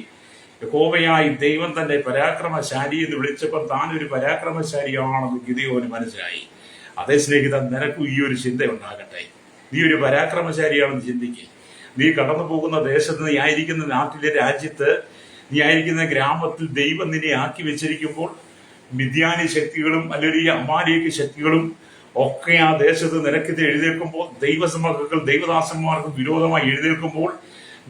യഹോവയായി ദൈവം തന്നെ പരാക്രമശാലി എന്ന് വിളിച്ചപ്പോൾ താൻ ഒരു പരാക്രമശാലിയാണെന്ന് ഗിദെയോന് മനസ്സിലായി. അതേ സ്നേഹിത, നിനക്കും ഈ ഒരു ചിന്ത ഉണ്ടാകട്ടെ. നീ ഒരു പരാക്രമശാലിയാണെന്ന് ചിന്തിക്കുക. നീ കടന്നു പോകുന്ന ദേശത്ത്, നീ ആയിരിക്കുന്ന നാട്ടിലെ, രാജ്യത്ത്, നീ ആയിരിക്കുന്ന ഗ്രാമത്തിൽ ദൈവം നിന്നെ ആക്കി വെച്ചിരിക്കുമ്പോൾ മിദ്യാനി ശക്തികളും അല്ലെങ്കിൽ അമാലേക്ക് ശക്തികളും ഒക്കെ ആ ദേശത്ത് നിനക്കെതിരെ എഴുന്നേൽക്കുമ്പോൾ, ദൈവസമൂഹങ്ങൾ ദൈവദാസന്മാർക്ക് വിരോധമായി എഴുന്നേൽക്കുമ്പോൾ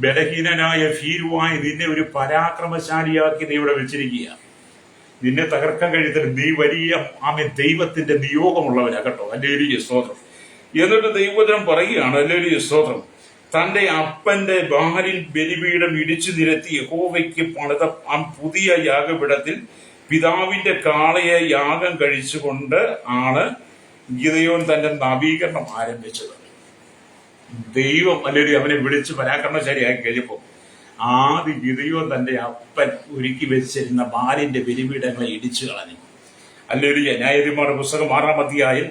ബലഹീനനായ ഭീരുവായി നിന്നെ ഒരു പരാക്രമശാലിയാക്കി നീ ഇവിടെ വെച്ചിരിക്കുക. നിന്നെ തകർക്കാൻ കഴിയത്തില്ല. നീ വലിയ ദൈവത്തിന്റെ നിയോഗമുള്ളവനാ കേട്ടോ. ഹല്ലേലൂയ, സ്തോത്രം. എന്നിട്ട് ദൈവവചനം പറയുകയാണ്, ഹല്ലേലൂയ, സ്തോത്രം, തന്റെ അപ്പന്റെ ബാലിൽ ബലിപീഠം ഇടിച്ചു നിരത്തി യഹോവയ്ക്ക് പണിത ആ പുതിയ യാഗപീഠത്തിൽ പിതാവിന്റെ കാളയെ യാഗം കഴിച്ചുകൊണ്ട് ആണ് ഗിദെയോൻ തന്റെ നവീകരണം ആരംഭിച്ചത്. ദൈവം അല്ലെങ്കിൽ അവനെ വിളിച്ച് പരാക്രമശാലിയാക്കി കഴിഞ്ഞപ്പോൾ ആദ്യ ഗിദെയോൻ തന്റെ അപ്പൻ ഒരുക്കി വെച്ചിരുന്ന ബാലിന്റെ ബലിപീഠങ്ങളെ ഇടിച്ചു കളഞ്ഞു. അല്ലെങ്കിൽ ന്യായാധിപന്മാരുടെ പുസ്തകം 6-ാം അധ്യായം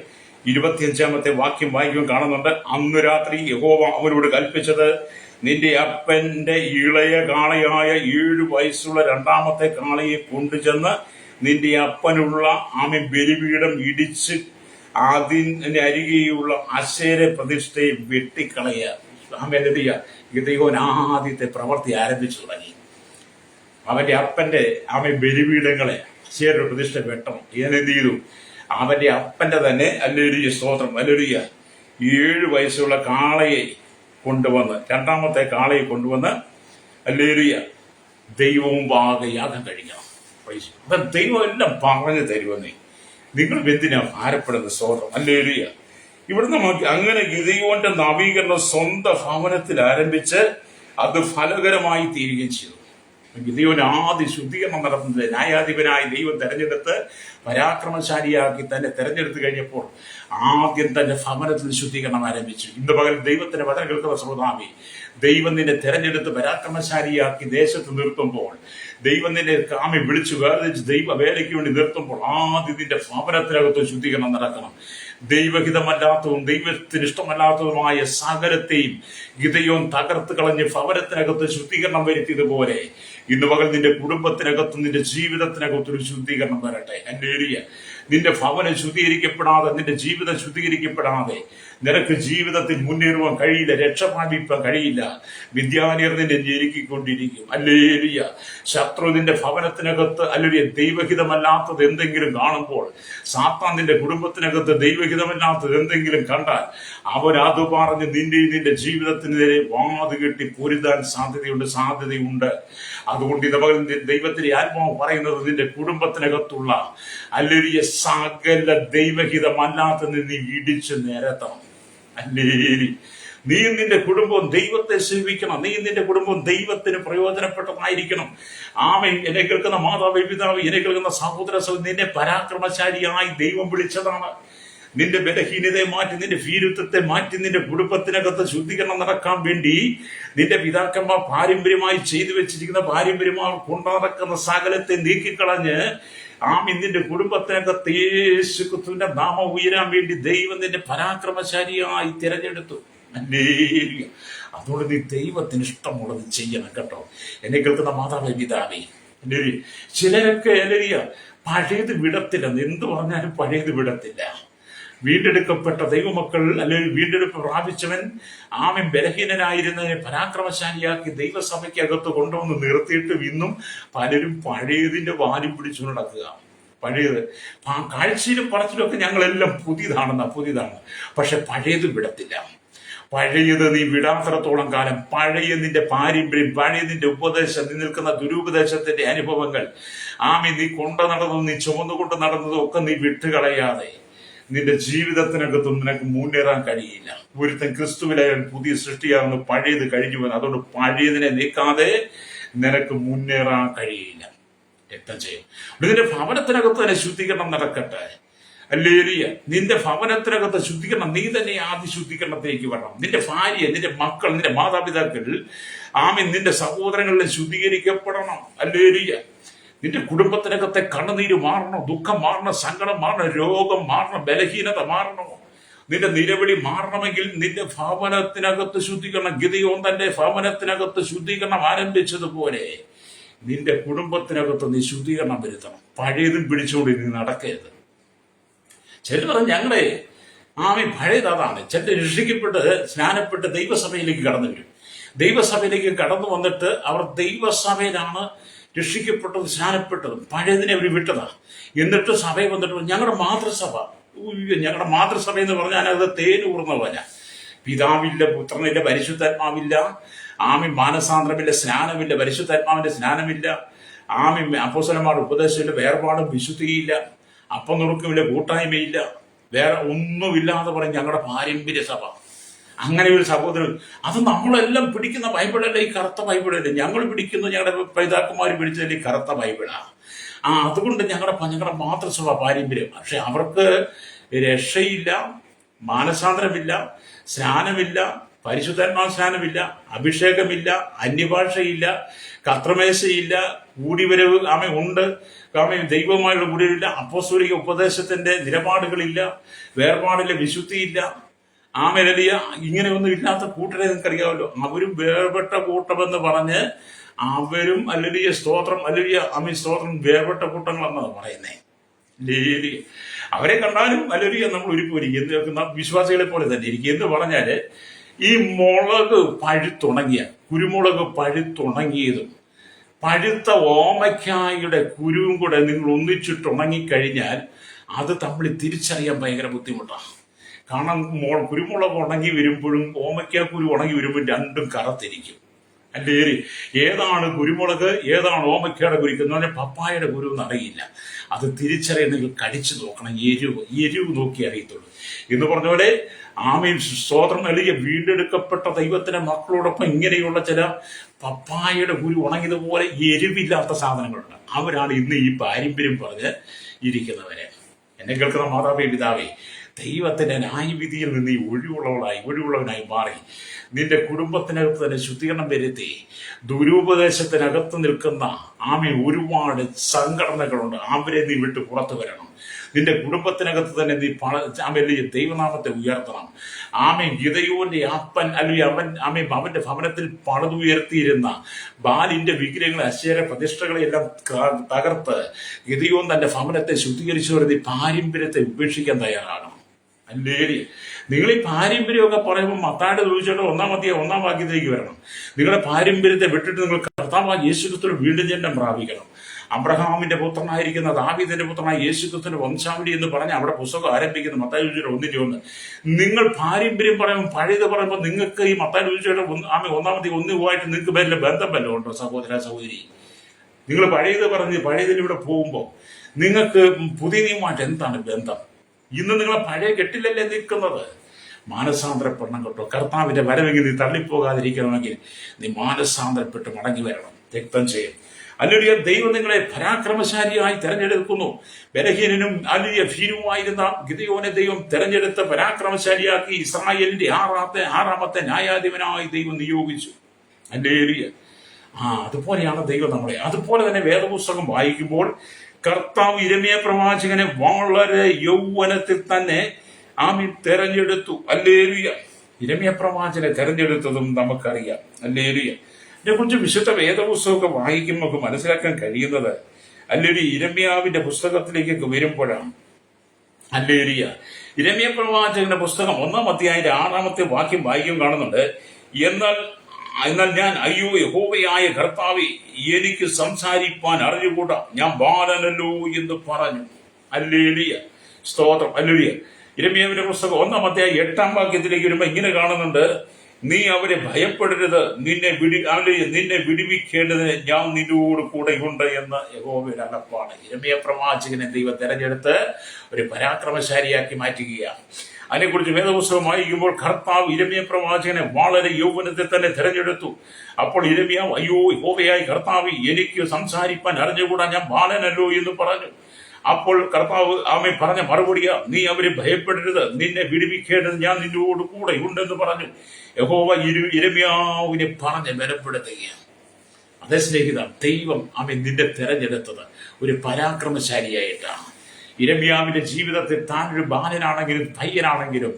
25-ാമത്തെ വാക്യം വായിക്കുവാൻ കാണുന്നുണ്ട്. അന്ന് രാത്രി യഹോവ അവനോട് കൽപ്പിച്ചത്, നിന്റെ അപ്പന്റെ ഇളയ കാളയായ 7 വയസ്സുള്ള രണ്ടാമത്തെ കാളയെ കൊണ്ടുചെന്ന് നിന്റെ അപ്പനുള്ള ബലിപീഠം ഇടിച്ച് അതിന്റെ അരികെയുള്ള അശേര പ്രതിഷ്ഠയെ വെട്ടിക്കളയുക. ഗിദെയോൻ ആദ്യത്തെ പ്രവൃത്തി ആരംഭിച്ചു തുടങ്ങി. അവന്റെ അപ്പന്റെ ബലിപീഠങ്ങളെ അശേര പ്രതിഷ്ഠ വെട്ടണം. ഇതിനെന്ത് ചെയ്തു? അവന്റെ അപ്പന്റെ തന്നെ ഹല്ലേലൂയ, സ്തോത്രം, ഹല്ലേലൂയ, 7 വയസ്സുള്ള കാളയെ കൊണ്ടുവന്ന്, രണ്ടാമത്തെ കാളയെ കൊണ്ടുവന്ന് ഹല്ലേലൂയ ദൈവവും യാഗം കഴിക്കണം. അപ്പൊ ദൈവം എല്ലാം പറഞ്ഞു തരുമെന്നേ. നിങ്ങൾ എന്തിനാ ഭാരപ്പെടുന്ന? സ്തോത്രം, ഹല്ലേലൂയ. ഇവിടെ നമുക്ക് അങ്ങനെ ഗിദെയോന്റെ നവീകരണം സ്വന്തം ഭവനത്തിൽ ആരംഭിച്ച് അത് ഫലകരമായി തീരുകയും ചെയ്തു. ഗിദെയോൻ ആദ്യ ശുദ്ധീകരണം നടത്തുന്നത് ന്യായാധിപനായി ദൈവം തെരഞ്ഞെടുത്ത് പരാക്രമശാലിയാക്കി തന്നെ തെരഞ്ഞെടുത്തു കഴിഞ്ഞപ്പോൾ ആദ്യം തന്നെ ഭവനത്തിൽ ശുദ്ധീകരണം ആരംഭിച്ചു. ഇന്ന് പകൽ ദൈവത്തിന്റെ വചനം കേൾക്കുന്ന ശ്രോതാവേ, ദൈവം നിന്നെ തെരഞ്ഞെടുത്ത് പരാക്രമശാലിയാക്കി ദേശത്ത് നിർത്തുമ്പോൾ, ദൈവം നിന്നെ വിളിച്ചു വേർതിരിച്ച് ദൈവ വേലയ്ക്ക് വേണ്ടി നിർത്തുമ്പോൾ ആദ്യം നിന്റെ ഭവനത്തിനകത്ത് ശുദ്ധീകരണം നടക്കണം. ദൈവഹിതമല്ലാത്തതും ദൈവത്തിന് ഇഷ്ടമല്ലാത്തതുമായ സകലത്തെയും ഗിദെയോൻ തകർത്ത് കളഞ്ഞ് ഭവനത്തിനകത്ത് ശുദ്ധീകരണം വരുത്തിയതുപോലെ ഇന്ന് പകൽ നിന്റെ കുടുംബത്തിനകത്തും നിന്റെ ജീവിതത്തിനകത്തൊരു ശുദ്ധീകരണം വരട്ടെ. ഹല്ലേലൂയ. നിന്റെ ഭവനം ശുദ്ധീകരിക്കപ്പെടാതെ, നിന്റെ ജീവിതം ശുദ്ധീകരിക്കപ്പെടാതെ നിനക്ക് ജീവിതത്തിൽ മുന്നേറുവാൻ കഴിയില്ല, രക്ഷ പ്രാപിപ്പാൻ കഴിയില്ല. വിദ്യാലയർ നിന്നെ ഞെരുക്കിക്കൊണ്ടിരിക്കും. ഹല്ലേലൂയ. ശത്രു നിന്റെ ഭവനത്തിനകത്ത് അല്ലെങ്കിൽ ദൈവഹിതമല്ലാത്തത് എന്തെങ്കിലും കാണുമ്പോൾ, സാത്താൻ നിന്റെ കുടുംബത്തിനകത്ത് ദൈവഹിതമല്ലാത്തത് എന്തെങ്കിലും കണ്ടാൽ അവൻ അത് പറഞ്ഞ് നിന്റെ ജീവിതത്തിനെതിരെ വാത് കെട്ടി പൊരുതാൻ സാധ്യതയുണ്ട്. അതുകൊണ്ട് ഇത് ദൈവത്തിന്റെ ആത്മാവ് പറയുന്നത്, നിന്റെ കുടുംബത്തിനകത്തുള്ള അല്ലെങ്കിൽ സകല ദൈവഹിതമല്ലാത്ത നീ ഇടിച്ചു നിരത്തണം. അല്ലെങ്കിൽ നീയും നിന്റെ കുടുംബവും ദൈവത്തെ സേവിക്കണം. നീയും നിന്റെ കുടുംബവും ദൈവത്തിന് പ്രയോജനപ്പെട്ടതായിരിക്കണം. ആമേൻ. എന്നെ കേൾക്കുന്ന മാതാവ്, പിതാവ്, എന്നെ കേൾക്കുന്ന സഹോദര, നിന്നെ പരാക്രമശാലിയായി ദൈവം വിളിച്ചതാണ്. നിന്റെ ബലഹീനതയെ മാറ്റി, നിന്റെ ഭീരുത്വത്തെ മാറ്റി, നിന്റെ കുടുംബത്തിനകത്ത് ശുദ്ധീകരണം നടക്കാൻ വേണ്ടി നിന്റെ പിതാക്കന്മാർ പാരമ്പര്യമായി ചെയ്തു വെച്ചിരിക്കുന്ന, പാരമ്പര്യമായി കൊണ്ടു നടക്കുന്ന സകലത്തെ നീക്കിക്കളഞ്ഞ് നിന്റെ കുടുംബത്തിനകത്ത് യേശു ക്രിസ്തുവിന്റെ നാമം ഉയരാൻ വേണ്ടി ദൈവം നിന്റെ പരാക്രമശാലിയായി തിരഞ്ഞെടുത്തു. ഹല്ലേലൂയ. അതുകൊണ്ട് നീ ദൈവത്തിന് ഇഷ്ടമുള്ളത് ചെയ്യണം കേട്ടോ. എന്നെ കേൾക്കുന്ന മാതാവേ, പിതാവേ, ചിലരൊക്കെ പഴയത് വിടത്തില്ല. എന്ത് പറഞ്ഞാലും പഴയത് വിടത്തില്ല. വീണ്ടെടുക്കപ്പെട്ട ദൈവമക്കൾ, അല്ലെങ്കിൽ വീണ്ടെടുപ്പ് പ്രാപിച്ചവൻ ബലഹീനനായിരുന്നതിനെ പരാക്രമശാലിയാക്കി ദൈവസഭയ്ക്കകത്ത് കൊണ്ടുവന്ന് നിർത്തിയിട്ട് ഇന്നും പലരും പഴയതിന്റെ വാലും പിടിച്ചു നടക്കുക. പഴയത് കാഴ്ചയിലും പറച്ചിലും ഒക്കെ ഞങ്ങളെല്ലാം പുതിയതാണ്. പക്ഷെ പഴയത് വിടത്തില്ല. പഴയത് നീ വിടാത്തിടത്തോളം കാലം പഴയ നിന്റെ പാരമ്പര്യം, പഴയ നിന്റെ ഉപദേശം, നീ നിൽക്കുന്ന ദുരുപദേശത്തിന്റെ അനുഭവങ്ങൾ, നീ കൊണ്ടു നടന്നതും നീ ചുമന്നുകൊണ്ട് നടന്നതും ഒക്കെ നീ വിട്ടുകളയാതെ നിന്റെ ജീവിതത്തിനകത്തും നിനക്ക് മുന്നേറാൻ കഴിയില്ല. ഒരുത്തൻ ക്രിസ്തുവിലായാൽ പുതിയ സൃഷ്ടിയാകുന്നു, പഴയത് കഴിഞ്ഞു പോകാൻ. അതുകൊണ്ട് പഴയതിനെ നീക്കാതെ നിനക്ക് മുന്നേറാൻ കഴിയില്ല. രക്തം ചെയ്യും. നിന്റെ ഭവനത്തിനകത്ത് തന്നെ ശുദ്ധീകരണം നടക്കട്ടെ. ഹല്ലേലൂയ. നിന്റെ ഭവനത്തിനകത്ത് ശുദ്ധീകരണം, നീ തന്നെ ആദ്യ ശുദ്ധീകരണത്തിലേക്ക് വരണം. നിന്റെ ഭാര്യ, നിന്റെ മക്കൾ, നിന്റെ മാതാപിതാക്കൾ, നിന്റെ സഹോദരങ്ങളിൽ ശുദ്ധീകരിക്കപ്പെടണം. ഹല്ലേലൂയ. നിന്റെ കുടുംബത്തിനകത്തെ കണ്ണുനീര് മാറണം, ദുഃഖം മാറണം, സങ്കടം മാറണം, രോഗം മാറണം, ബലഹീനത മാറണം. നിന്റെ നിലവിളി മാറണമെങ്കിൽ നിന്റെ ഭവനത്തിനകത്ത് ശുദ്ധീകരണം. ഗിദെയോൻ തന്റെ ഭവനത്തിനകത്ത് ശുദ്ധീകരണം ആരംഭിച്ചതുപോലെ നിന്റെ കുടുംബത്തിനകത്ത് നീ ശുദ്ധീകരണം വരുത്തണം. പഴയതും പിടിച്ചുകൊണ്ട് നീ നടക്കരുത്. ചിലർ ഞങ്ങളെ പഴയത് അതാണ്. ചിലർ രക്ഷിക്കപ്പെട്ട് സ്നാനപ്പെട്ട് ദൈവസഭയിലേക്ക് കടന്നു വരും. ദൈവസഭയിലേക്ക് കടന്നു വന്നിട്ട് അവർ ദൈവസഭയിലാണ് രക്ഷിക്കപ്പെട്ടത്, സ്നാനപ്പെട്ടതും. പഴയതിനെ അവർ വിട്ടതാ. എന്നിട്ട് സഭയിൽ വന്നിട്ട് ഞങ്ങളുടെ മാതൃസഭ എന്ന് പറഞ്ഞാൽ അത് തേനൂർന്ന പോലെ. പിതാവില്ല, പുത്രനില്ല, പരിശുദ്ധാത്മാവില്ല. മാനസാന്തരമില്ല, സ്നാനമില്ല, പരിശുദ്ധാത്മാവിന്റെ സ്നാനമില്ല. അപ്പോസ്തലന്മാരുടെ ഉപദേശമില്ല, വേർപാടും വിശുദ്ധിയില്ല, അപ്പം നുറുക്കുമില്ല, കൂട്ടായ്മയില്ല, വേറെ ഒന്നുമില്ലാതെ പറയും ഞങ്ങളുടെ പാരമ്പര്യ സഭ. അങ്ങനെ ഒരു സഹോദരൻ, അത് നമ്മളെല്ലാം പിടിക്കുന്ന ബൈബിളല്ല, ഈ കറുത്ത ബൈബിളല്ലേ. ഞങ്ങൾ പിടിക്കുന്നത്, ഞങ്ങളുടെ പിതാക്കന്മാർ പിടിച്ചതല്ലേ ഈ കറുത്ത ബൈബിളാ. അതുകൊണ്ട് ഞങ്ങളുടെ മാതൃസഭ പാരമ്പര്യം. പക്ഷെ അവർക്ക് രക്ഷയില്ല, മാനസാന്തരമില്ല, സ്നാനമില്ല, പരിശുദ്ധാത്മാ സ്നാനമില്ല, അഭിഷേകമില്ല, അന്യഭാഷയില്ല, കർത്തൃമേശയില്ല, കൂടിവരവ് ഉണ്ട്, ദൈവമായുള്ള കൂടിയില്ല, അപ്പോസ്തലിക ഉപദേശത്തിന്റെ നിലപാടുകളില്ല, വേർപാടില്ല, വിശുദ്ധിയില്ല. ഇങ്ങനെയൊന്നും ഇല്ലാത്ത കൂട്ടരെ നിങ്ങൾക്കറിയാമല്ലോ. അവരും വേർപെട്ട കൂട്ടമെന്ന് പറഞ്ഞ് അവരും സ്തോത്രം സ്തോത്രം വേർപെട്ട കൂട്ടങ്ങളെന്നാണ് പറയുന്നേ. അവരെ കണ്ടാലും നമ്മൾ ഒരുക്കും വിശ്വാസികളെ പോലെ തന്നെ ഇരിക്കും. എന്ന് പറഞ്ഞാല് ഈ മുളക് പഴുത്തുണങ്ങിയ, കുരുമുളക് പഴുത്തുണങ്ങിയതും പഴുത്ത ഓമയ്ക്കായുടെ കുരുവും കൂടെ നിങ്ങൾ ഒന്നിച്ചിട്ടുണങ്ങിക്കഴിഞ്ഞാൽ അത് തമ്മിൽ തിരിച്ചറിയാൻ ഭയങ്കര ബുദ്ധിമുട്ടാണ്. കാരണം കുരുമുളക് ഉണങ്ങി വരുമ്പോഴും ഓമയ്ക്കാക്കുരു ഉണങ്ങി വരുമ്പോൾ രണ്ടും കറുത്തിരിക്കും. അല്ലേ, ഏതാണ് കുരുമുളക്, ഏതാണ് ഓമയ്ക്കയുടെ കുരു എന്ന് പറഞ്ഞാൽ പപ്പായയുടെ കുരു എന്ന് അറിയില്ല. അത് തിരിച്ചറിയാൻ നിങ്ങൾ കടിച്ചു നോക്കണം. എരിവ് നോക്കി അറിയത്തുള്ളൂ. എന്ന് പറഞ്ഞ പോലെ സ്തോത്രം നൽകിയ വീണ്ടെടുക്കപ്പെട്ട ദൈവത്തിന്റെ മക്കളോടൊപ്പം ഇങ്ങനെയുള്ള ചില പപ്പായയുടെ കുരു ഉണങ്ങിയതുപോലെ എരിവില്ലാത്ത സാധനങ്ങളുണ്ട്. അവരാണ് ഇന്ന് ഈ പാരമ്പര്യം പറഞ്ഞ് ഇരിക്കുന്നവരെ. എന്നെ കേൾക്കുന്ന മാതാവേ, പിതാവേ, ദൈവത്തിന്റെ ന്യായവിധിയിൽ നിന്ന് ഈ ഒഴിവുള്ളവനായി മാറി നിന്റെ കുടുംബത്തിനകത്ത് തന്നെ ശുദ്ധീകരണം വരുത്തി ദുരുപദേശത്തിനകത്ത് നിൽക്കുന്ന ഒരുപാട് സംഘടനകളുണ്ട്. അവരെ നീ വിട്ട് പുറത്തു വരണം. നിന്റെ കുടുംബത്തിനകത്ത് തന്നെ നീ ദൈവനാമത്തെ ഉയർത്തണം. ഗിദെയോന്റെ അപ്പൻ അല്ലെങ്കിൽ അവന്റെ ഭവനത്തിൽ പണിതുയർത്തിയിരുന്ന ബാലിന്റെ വിഗ്രഹങ്ങളെ, അശേര പ്രതിഷ്ഠകളെ എല്ലാം തകർത്ത് ഗിദെയോൻ തന്റെ ഭവനത്തെ ശുദ്ധീകരിച്ചു നീ പാരമ്പര്യത്തെ ഉപേക്ഷിക്കാൻ തയ്യാറാകണം. അല്ലേ, നിങ്ങൾ ഈ പാരമ്പര്യമൊക്കെ പറയുമ്പോൾ മത്തായിയുടെ സുവിശേഷം 1 വാക്യത്തിലേക്ക് വരണം. നിങ്ങളുടെ പാരമ്പര്യത്തെ വിട്ടിട്ട് നിങ്ങൾ കർത്താവായ യേശുക്രിസ്തുവിനെ വീണ്ടും ജന്മം പ്രാപിക്കണം. അബ്രഹാമിന്റെ പുത്രനായിരിക്കുന്ന ദാവീദിന്റെ പുത്രനായ യേശുക്രിസ്തുവിന്റെ വംശാവലി എന്ന് പറഞ്ഞ് അവിടെ പുസ്തകം ആരംഭിക്കുന്ന മത്തായി സുവിശേഷം 1:1. നിങ്ങൾ പാരമ്പര്യം പറയുമ്പോൾ, പഴയത് പറയുമ്പോൾ നിങ്ങൾക്ക് ഈ മത്തായി സുവിശേഷം 1:1 നിങ്ങൾക്ക് വല്ല ബന്ധം വല്ലതും ഉണ്ടോ സഹോദര സഹോദരി? നിങ്ങൾ പഴയതിലൂടെ പോകുമ്പോൾ നിങ്ങൾക്ക് പുതിയ നിയമമായിട്ട് എന്താണ് ബന്ധം? ഇന്ന് നിങ്ങളെ പഴയ കെട്ടിലല്ലേ നിൽക്കുന്നത്. മാനസാന്തരപ്പെടണം കേട്ടോ. കർത്താവിന്റെ വരവെങ്കിൽ നീ തള്ളിപ്പോകാതിരിക്കണമെങ്കിൽ നീ മാനസാന്തരപ്പെട്ട് മടങ്ങി വരണം. രക്തം ചെയ്യും. അല്ലെങ്കിൽ ദൈവം നിങ്ങളെ പരാക്രമശാലിയായി തെരഞ്ഞെടുക്കുന്നു. ബലഹീനനും അല്ലെങ്കിൽ ഭീരുവായിരുന്ന ഗിദെയോനെ ദൈവം തെരഞ്ഞെടുത്ത് പരാക്രമശാലിയാക്കി ഇസ്രായേലിന്റെ ആറാമത്തെ ന്യായാധിപനായി ദൈവം നിയോഗിച്ചു. ഹല്ലേലൂയ. അതുപോലെയാണ് ദൈവം നമ്മളെ. അതുപോലെ തന്നെ വേദപുസ്തകം വായിക്കുമ്പോൾ കർത്താവ് യിരെമ്യാ പ്രവാചകനെ വളരെ യൗവനത്തിൽ തന്നെ തെരഞ്ഞെടുത്തു. ഹല്ലേലൂയ. യിരെമ്യാ പ്രവാചകനെ തെരഞ്ഞെടുത്തതും നമുക്കറിയാം. ഹല്ലേലൂയ. ഇതിനെക്കുറിച്ച് വിശുദ്ധ വേദപുസ്തകമൊക്കെ വായിക്കുമ്പോൾ നമുക്ക് മനസ്സിലാക്കാൻ കഴിയുന്നത് ഹല്ലേലൂയ യിരെമ്യാവിന്റെ പുസ്തകത്തിലേക്കൊക്കെ വരുമ്പോഴാണ്. ഹല്ലേലൂയ. യിരെമ്യാ പ്രവാചകന്റെ പുസ്തകം 1-ാം അധ്യായത്തിന്റെ 6-ാമത്തെ വാക്യം വായിക്കും കാണുന്നുണ്ട്. എന്നാൽ ഞാൻ അയ്യോ യഹോവയായ കർത്താവേ, എനിക്ക് സംസാരിപ്പാൻ അറിഞ്ഞുകൂടാ, ഞാൻ ബാലനല്ലോ എന്ന് പറഞ്ഞു. ഹല്ലേലൂയ. സ്തോത്രം. ഹല്ലേലൂയ. യിരെമ്യാവിന്റെ പുസ്തകം 1-ാം അധ്യായം 8-ാം വാക്യത്തിലേക്ക് വരുമ്പോ ഇങ്ങനെ കാണുന്നുണ്ട്. നീ അവരെ ഭയപ്പെടരുത്, നിന്നെ വിടുവിക്കേണ്ടതിന് ഞാൻ നിന്നോട് കൂടെയുണ്ട് എന്ന് യഹോവയുടെ അരുളപ്പാട്. യിരെമ്യാ പ്രവാചകനെ ദൈവം തെരഞ്ഞെടുത്ത് ഒരു പരാക്രമശാലിയാക്കി മാറ്റുകയാണ്. അതിനെക്കുറിച്ച് വേദപുസ്തകം വായിക്കുമ്പോൾ കർത്താവ് യിരെമ്യാ പ്രവാചകനെ വളരെ യൗവനത്തിൽ തന്നെ തെരഞ്ഞെടുത്തു. അപ്പോൾ യിരെമ്യാവ് അയ്യോ യഹോവയായ കർത്താവ്, എനിക്ക് സംസാരിപ്പാൻ അറിഞ്ഞുകൂടാ, ഞാൻ ബാലനല്ലോ എന്ന് പറഞ്ഞു. അപ്പോൾ കർത്താവ് പറഞ്ഞ മറുപടിയാ, നീ അവരെ ഭയപ്പെടരുത്, നിന്നെ വിടുവിക്കേണ്ടത് ഞാൻ നിന്നോട് കൂടെ ഉണ്ടെന്ന് പറഞ്ഞു. യഹോവ യിരെമ്യാവിനെ പറഞ്ഞ് ബലപ്പെടുത്തുകയാണ്. അതേ സ്നേഹിത, ദൈവം നിന്നെ തെരഞ്ഞെടുത്തത് ഒരു പരാക്രമശാലിയായിട്ടാണ്. യിരെമ്യാവിന്റെ ജീവിതത്തിൽ താൻ ഒരു ബാലനാണെങ്കിലും പയ്യനാണെങ്കിലും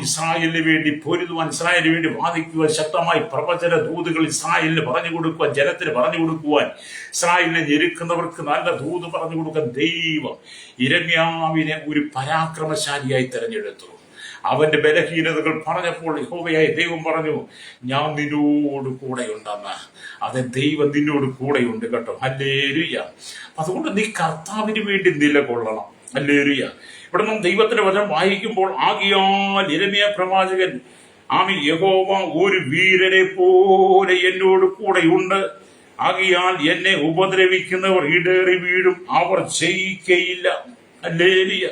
ഇസ്രായേലിന് വേണ്ടി പൊരുതുവാൻ, ഇസ്രായേലിന് വേണ്ടി വാദിക്കുവാൻ, ശക്തമായി പ്രവചന ദൂതുകൾ ഇസ്രായേലിന് പറഞ്ഞു കൊടുക്കുവാൻ, ജനത്തിന് പറഞ്ഞു കൊടുക്കുവാൻ, ഇസ്രായേലിനെ ഞെരുക്കുന്നവർക്ക് നല്ല ദൂത് പറഞ്ഞു കൊടുക്കാൻ ദൈവം യിരെമ്യാവിനെ ഒരു പരാക്രമശാലിയായി തെരഞ്ഞെടുത്തു. അവന്റെ ബലഹീനതകൾ പറഞ്ഞപ്പോൾ യഹോവയായ ദൈവം പറഞ്ഞു, ഞാൻ നിന്നോട് കൂടെയുണ്ടെന്ന്. അതെ, ദൈവം നിന്നോട് കൂടെയുണ്ട് കേട്ടോ. ഹല്ലേലൂയ. അതുകൊണ്ട് നീ കർത്താവിന് വേണ്ടി നിലകൊള്ളണം. ഹല്ലേലൂയ. ഇവിടെ നാം ദൈവത്തിന്റെ വചനം വായിക്കുമ്പോൾ ആകയാൽ യിരെമ്യാ പ്രവാചകൻ യഹോവ ഒരു വീരനെ പോലെ എന്നോട് കൂടെയുണ്ട്, ആകയാൽ എന്നെ ഉപദ്രവിക്കുന്നവർ ഇടേറി വീഴും, അവർ ജയിക്കയില്ല. ഹല്ലേലൂയ.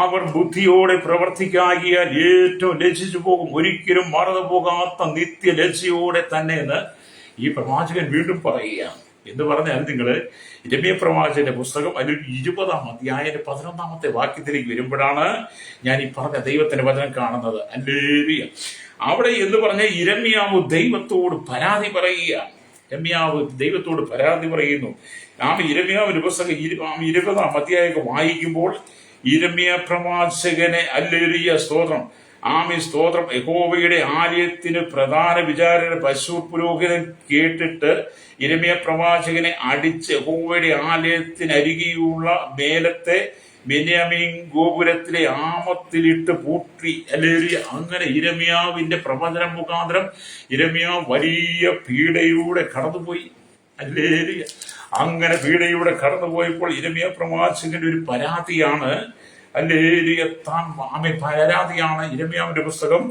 അവർ ബുദ്ധിയോടെ പ്രവർത്തിക്കാകിയാൽ ഏറ്റവും ലജ്ജിച്ചു പോകും, ഒരിക്കലും മറന്നു പോകാത്ത നിത്യ ലജ്ജയോടെ തന്നെ എന്ന് ഈ പ്രവാചകൻ വീണ്ടും പറയുകയാണ്. എന്ന് പറഞ്ഞാൽ നിങ്ങള് യിരെമ്യാ പ്രവാചകന്റെ പുസ്തകം അതിൽ 20-ാം അധ്യായം 11-ാമത്തെ വാക്യത്തിലേക്ക് വരുമ്പോഴാണ് ഞാൻ ഈ പറഞ്ഞ ദൈവത്തിന്റെ വചനം കാണുന്നത്. ഹല്ലേലൂയ. അവിടെ എന്ന് പറഞ്ഞ യിരെമ്യാവ് ദൈവത്തോട് പരാതി പറയുകയാണ്. യിരെമ്യാവ് ദൈവത്തോട് പരാതി പറയുന്നു. യിരെമ്യാവിന്റെ പുസ്തകം 20-ാം അധ്യായം വായിക്കുമ്പോൾ യിരെമ്യാ പ്രവാചകനെ ഹല്ലേലൂയ സ്തോത്രം സ്തോത്രം യഹോവയുടെ ആലയത്തിന് പ്രധാന വിചാരകൻ പശു പുരോഹിതൻ കേട്ടിട്ട് യിരെമ്യാ പ്രവാചകനെ അടിച്ച് യഹോവയുടെ ആലയത്തിനരികെയുള്ള മേലത്തെ ബെന്യാമീൻ ഗോപുരത്തിലെ ആമത്തിലിട്ട് പൂട്ടി. ഹല്ലേലൂയ. അങ്ങനെ യിരെമ്യാവിന്റെ പ്രവചനം മുഖാന്തരം യിരെമ്യാവ് വലിയ പീഡയിലൂടെ കടന്നുപോയി. ഹല്ലേലൂയ. അങ്ങനെ പീഡയിലൂടെ കടന്നുപോയപ്പോൾ യിരെമ്യാ പ്രവാചകന്റെ ഒരു പരാതിയാണ്. ഹല്ലേലൂയ. പരാതിയാണ്. യിരെമ്യാവിന്റെ പുസ്തകം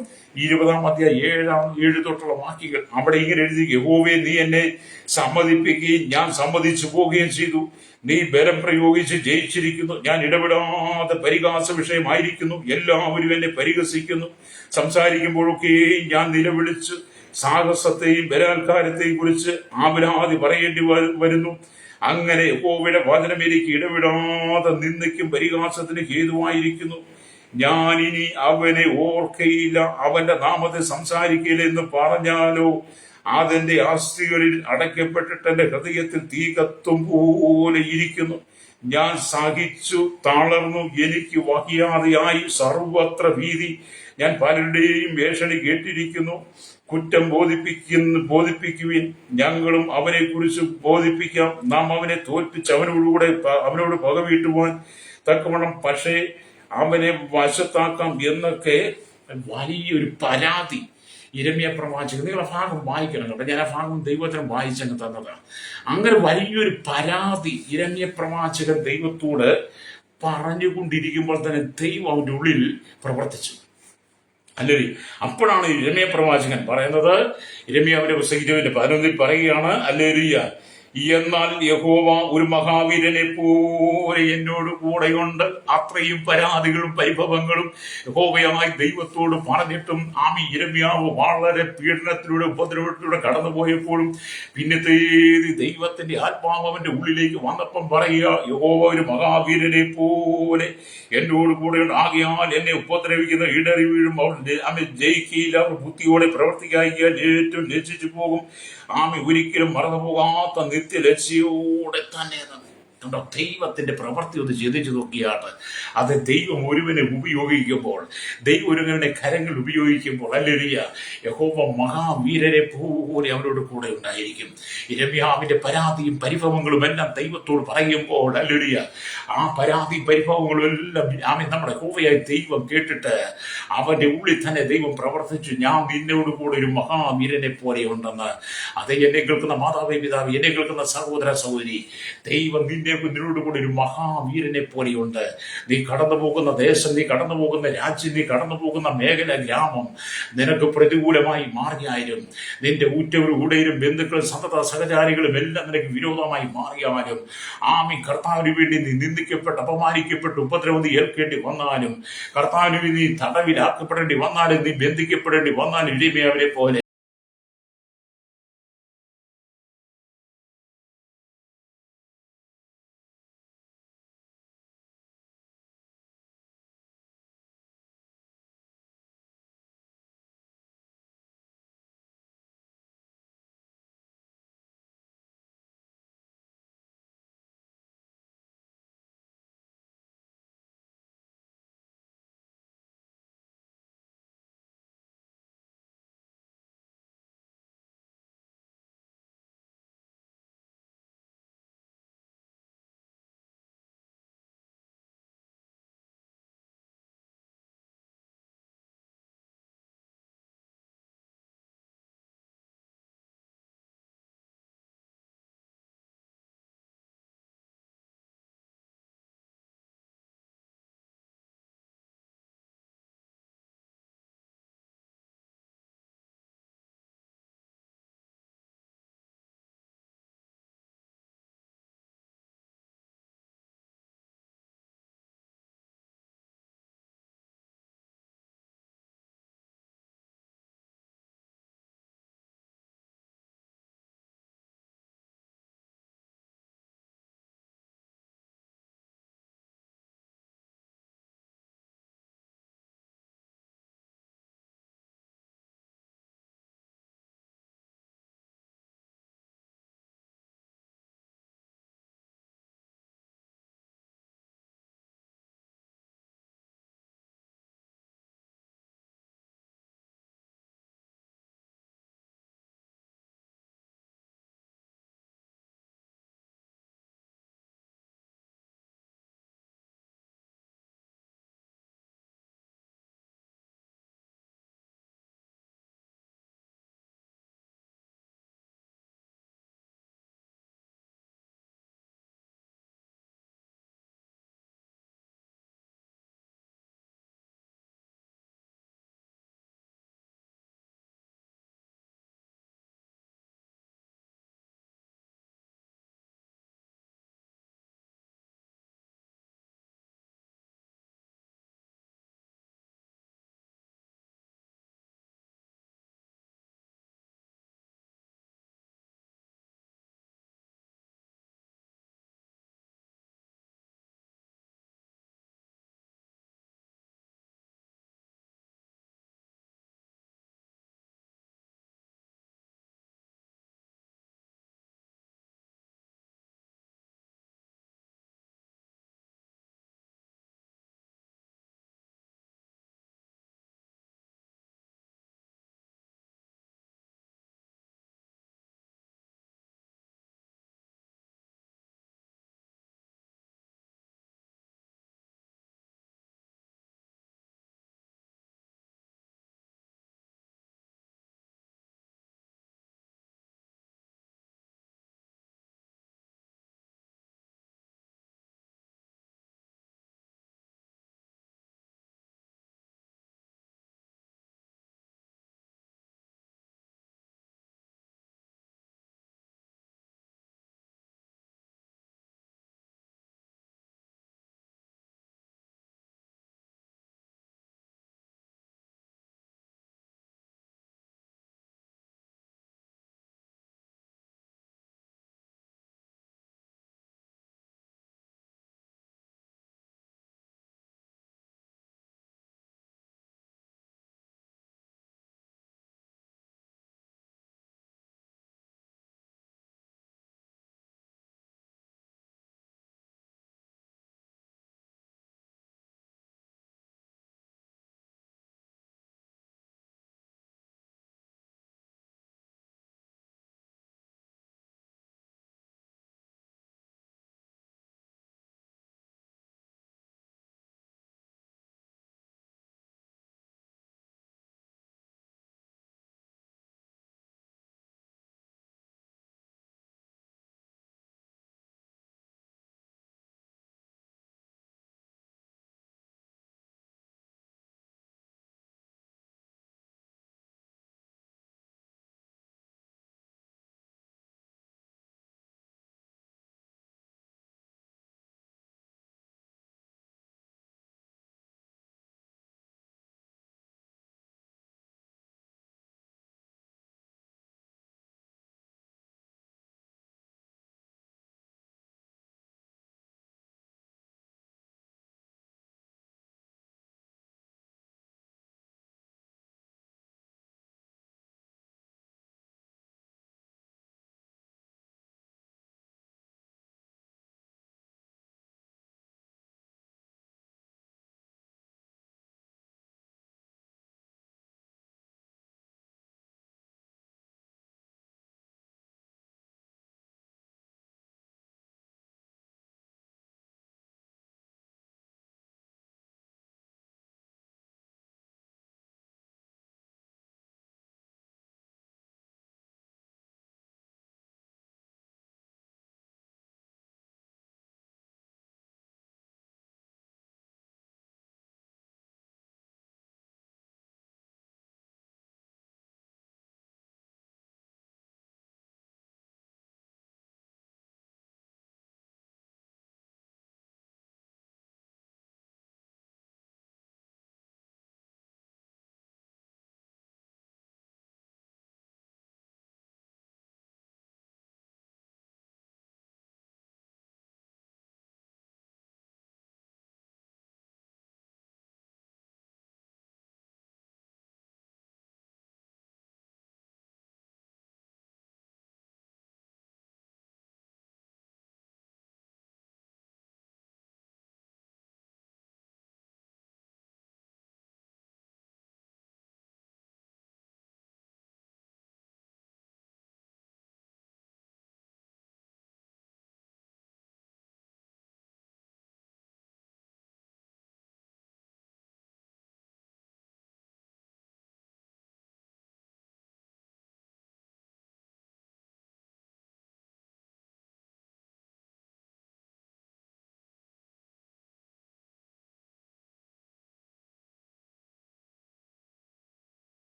20-ാം അധ്യായം 7 തൊട്ടുള്ള വാക്യങ്ങൾ. അവിടെ ഇങ്ങനെ എഴുതി, യഹോവേ, നീ എന്നെ സമ്മതിപ്പിക്കുകയും ഞാൻ സമ്മതിച്ചു പോവുകയും ചെയ്തു. നീ ബലം പ്രയോഗിച്ച് ജയിച്ചിരിക്കുന്നു. ഞാൻ ഇടപെടാതെ പരിഹാസ വിഷയമായിരിക്കുന്നു. എല്ലാവരും എന്നെ പരിഹസിക്കുന്നു. സംസാരിക്കുമ്പോഴൊക്കെയും ഞാൻ നിലവിളിച്ച് സാഹസത്തെയും ബലാത്കാരത്തെയും കുറിച്ച് ആപരാധി പറയേണ്ടി വരുന്നു. അങ്ങനെ യഹോവയുടെ വചനം എനിക്ക് ഇടവിടാതെ നിന്ദയ്ക്കും പരിഹാസത്തിന് ഹേതുവായിരിക്കുന്നു. ഞാൻ ഇനി അവനെ ഓർക്കയില്ല, അവന്റെ നാമത്തെ സംസാരിക്കില്ല എന്ന് പറഞ്ഞാലോ അതെന്റെ അസ്ഥികളിൽ അടയ്ക്കപ്പെട്ടിട്ട് എന്റെ ഹൃദയത്തിൽ തീ കത്തും പോലെ ഇരിക്കുന്നു. ഞാൻ സഹിച്ചു തളർന്നു, എനിക്ക് വഹിയാതെയായി സർവത്ര ഭീതി. ഞാൻ പലരുടെയും ഭീഷണി കേട്ടിരിക്കുന്നു. കുറ്റം ബോധിപ്പിക്കുവിൻ, ഞങ്ങളും അവനെ കുറിച്ച് ബോധിപ്പിക്കാം. നാം അവനെ തോൽപ്പിച്ച് അവനോട് പകവീട്ടുവാൻ തക്കവണ്ണം പക്ഷേ അവനെ വശത്താക്കാം എന്നൊക്കെ വലിയൊരു പരാതി യിരെമ്യാ പ്രവാചകൻ. നിങ്ങൾ ആ ഭാഗം വായിക്കണം കേട്ടോ. ഞാൻ ആ ഭാഗം ദൈവത്തിനും വായിച്ചങ്ങ് തന്നതാണ്. അങ്ങനെ വലിയൊരു പരാതി യിരെമ്യാ പ്രവാചകൻ ദൈവത്തോട് പറഞ്ഞുകൊണ്ടിരിക്കുമ്പോൾ തന്നെ ദൈവം അവന്റെ ഉള്ളിൽ പ്രവർത്തിച്ചു. അല്ലേ? അപ്പോഴാണ് യിരെമ്യാ പ്രവാചകൻ പറയുന്നത്. യിരെമ്യാവിന്റെ പുസ്തകം 20-ന്റെ 11 പറയുകയാണ്, ഹല്ലേലൂയ, എന്നാൽ യഹോവ ഒരു മഹാവീരനെ പോലെ എന്നോട് കൂടെയുണ്ട്. അത്രയും പരാതികളും പരിഭവങ്ങളും യഹോവയായി ദൈവത്തോട് പറഞ്ഞിട്ടും യിരെമ്യാവ് വളരെ പീഡനത്തിലൂടെ ഉപദ്രവത്തിലൂടെ കടന്നുപോയപ്പോഴും പിന്നത്തേത് ദൈവത്തിന്റെ ആത്മാവ് അവന്റെ ഉള്ളിലേക്ക് വന്നപ്പം പറയുക, യഹോവ ഒരു മഹാവീരനെ പോലെ എന്നോട് കൂടെയുണ്ട്. ആകയാൽ എന്നെ ഉപദ്രവിക്കുന്ന ഇടറി വീഴും, അവൻ ജയിക്കുകയില്ല, അവർ ബുദ്ധിയോടെ പ്രവർത്തിക്കാതിരിക്കാൻ ഏറ്റവും ലജ്ജിച്ചു പോകും. ഒരിക്കലും മറന്നു പോകാത്ത നിത്യലക്ഷ്യയോടെ തന്നെ. കണ്ടോ, ദൈവത്തിന്റെ പ്രവൃത്തി ഒന്ന് ചിന്തിച്ചു നോക്കിയാണ്. അത് ദൈവം ഒരുവനെ ഉപയോഗിക്കുമ്പോൾ, ദൈവം ഒരുവനെ കരങ്ങൾ ഉപയോഗിക്കുമ്പോൾ, ഹല്ലേലൂയ, യഹോവ മഹാവീരരെ പോലെ അവരോട് കൂടെ ഉണ്ടായിരിക്കും. യിരെമ്യാവിന്റെ പരാതിയും പരിഭവങ്ങളും എല്ലാം ദൈവത്തോട് പറയുമ്പോൾ, ഹല്ലേലൂയ, ആ പരാതിയും പരിഭവങ്ങളും എല്ലാം നമ്മുടെ യഹോവയായ ദൈവം കേട്ടിട്ട് അവന്റെ ഉള്ളിൽ തന്നെ ദൈവം പ്രവർത്തിച്ചു. ഞാൻ നിന്നോട് കൂടെ ഒരു മഹാവീരനെ പോലെ ഉണ്ടെന്ന്. അത് എന്നെ കേൾക്കുന്ന മാതാവേ, പിതാവ്, എന്നെ കേൾക്കുന്ന സഹോദര സഹോദരി, ദൈവം നിന്നോട് കൂടി ഒരു മഹാവീരനെ പോലെയുണ്ട്. നീ കടന്നു പോകുന്ന ദേശം, നീ കടന്നു പോകുന്ന രാജ്യം, നീ കടന്നു പോകുന്ന മേഖല, ഗ്രാമം നിനക്ക് പ്രതികൂലമായി മാറിയാലും, നിന്റെ ഊറ്റവരും ഉടയരും ബന്ധുക്കളും സന്തത സഹചാരികളും എല്ലാം നിനക്ക് വിരോധമായി മാറിയാലും, കർത്താവിന് വേണ്ടി നീ നിന്ദിക്കപ്പെട്ട് അപമാനിക്കപ്പെട്ട് ഉപദ്രവം നീ ഏൽക്കേണ്ടി വന്നാലും, കർത്താവിന് നീ തടവിലാക്കപ്പെടേണ്ടി വന്നാലും, നീ ബന്ധിക്കപ്പെടേണ്ടി വന്നാലും, യിരെമ്യാവിനെ പോലെ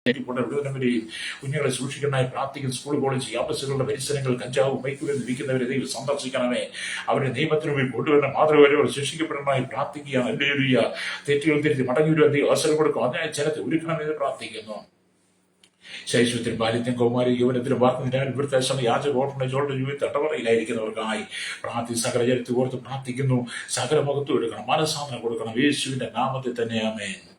കുഞ്ഞുങ്ങളെ സൂക്ഷിക്കണമായി പ്രാർത്ഥിക്കുന്ന സ്കൂൾ കോളേജ് ക്യാമ്പസുകളുടെ പരിസരങ്ങൾ കഞ്ചാവും മയക്കുമരുന്ന് വിൽക്കുന്നവരെ ദൈവം സന്ദർശിക്കണമേ. അവരെ നിയമത്തിന് മുമ്പിൽ കൊണ്ടുവരുന്ന മാതൃകവരെ ശിക്ഷിക്കപ്പെടണമായി പ്രാർത്ഥിക്കുകയാണ്. ഹല്ലേലൂയ. തെറ്റുകൾ തിരുത്തി മടങ്ങി വരുവാൻ ദൈവം അവസരം കൊടുക്കും. അതിനായി ജനത്തെ ഒരുക്കണമെന്ന് പ്രാർത്ഥിക്കുന്നു. ശൈശവത്തിൽ ബാല്യത്തിലും കൗമാര യൗവനത്തിലും വാർത്തതിനാൽ ഇവിടുത്തെ യാചക ഓർഫനേജുകളുടെ ജീവിതത്തിൽ തടവറയിലായിരിക്കുന്നവർക്കായി സകല ജനത്തെ ഓർത്ത് പ്രാർത്ഥിക്കുന്നു. സകല മുഖത്തും എടുക്കണം, മനസ്സാന്തരം കൊടുക്കണം. യേശുവിന്റെ നാമത്തിൽ തന്നെ ആമേൻ.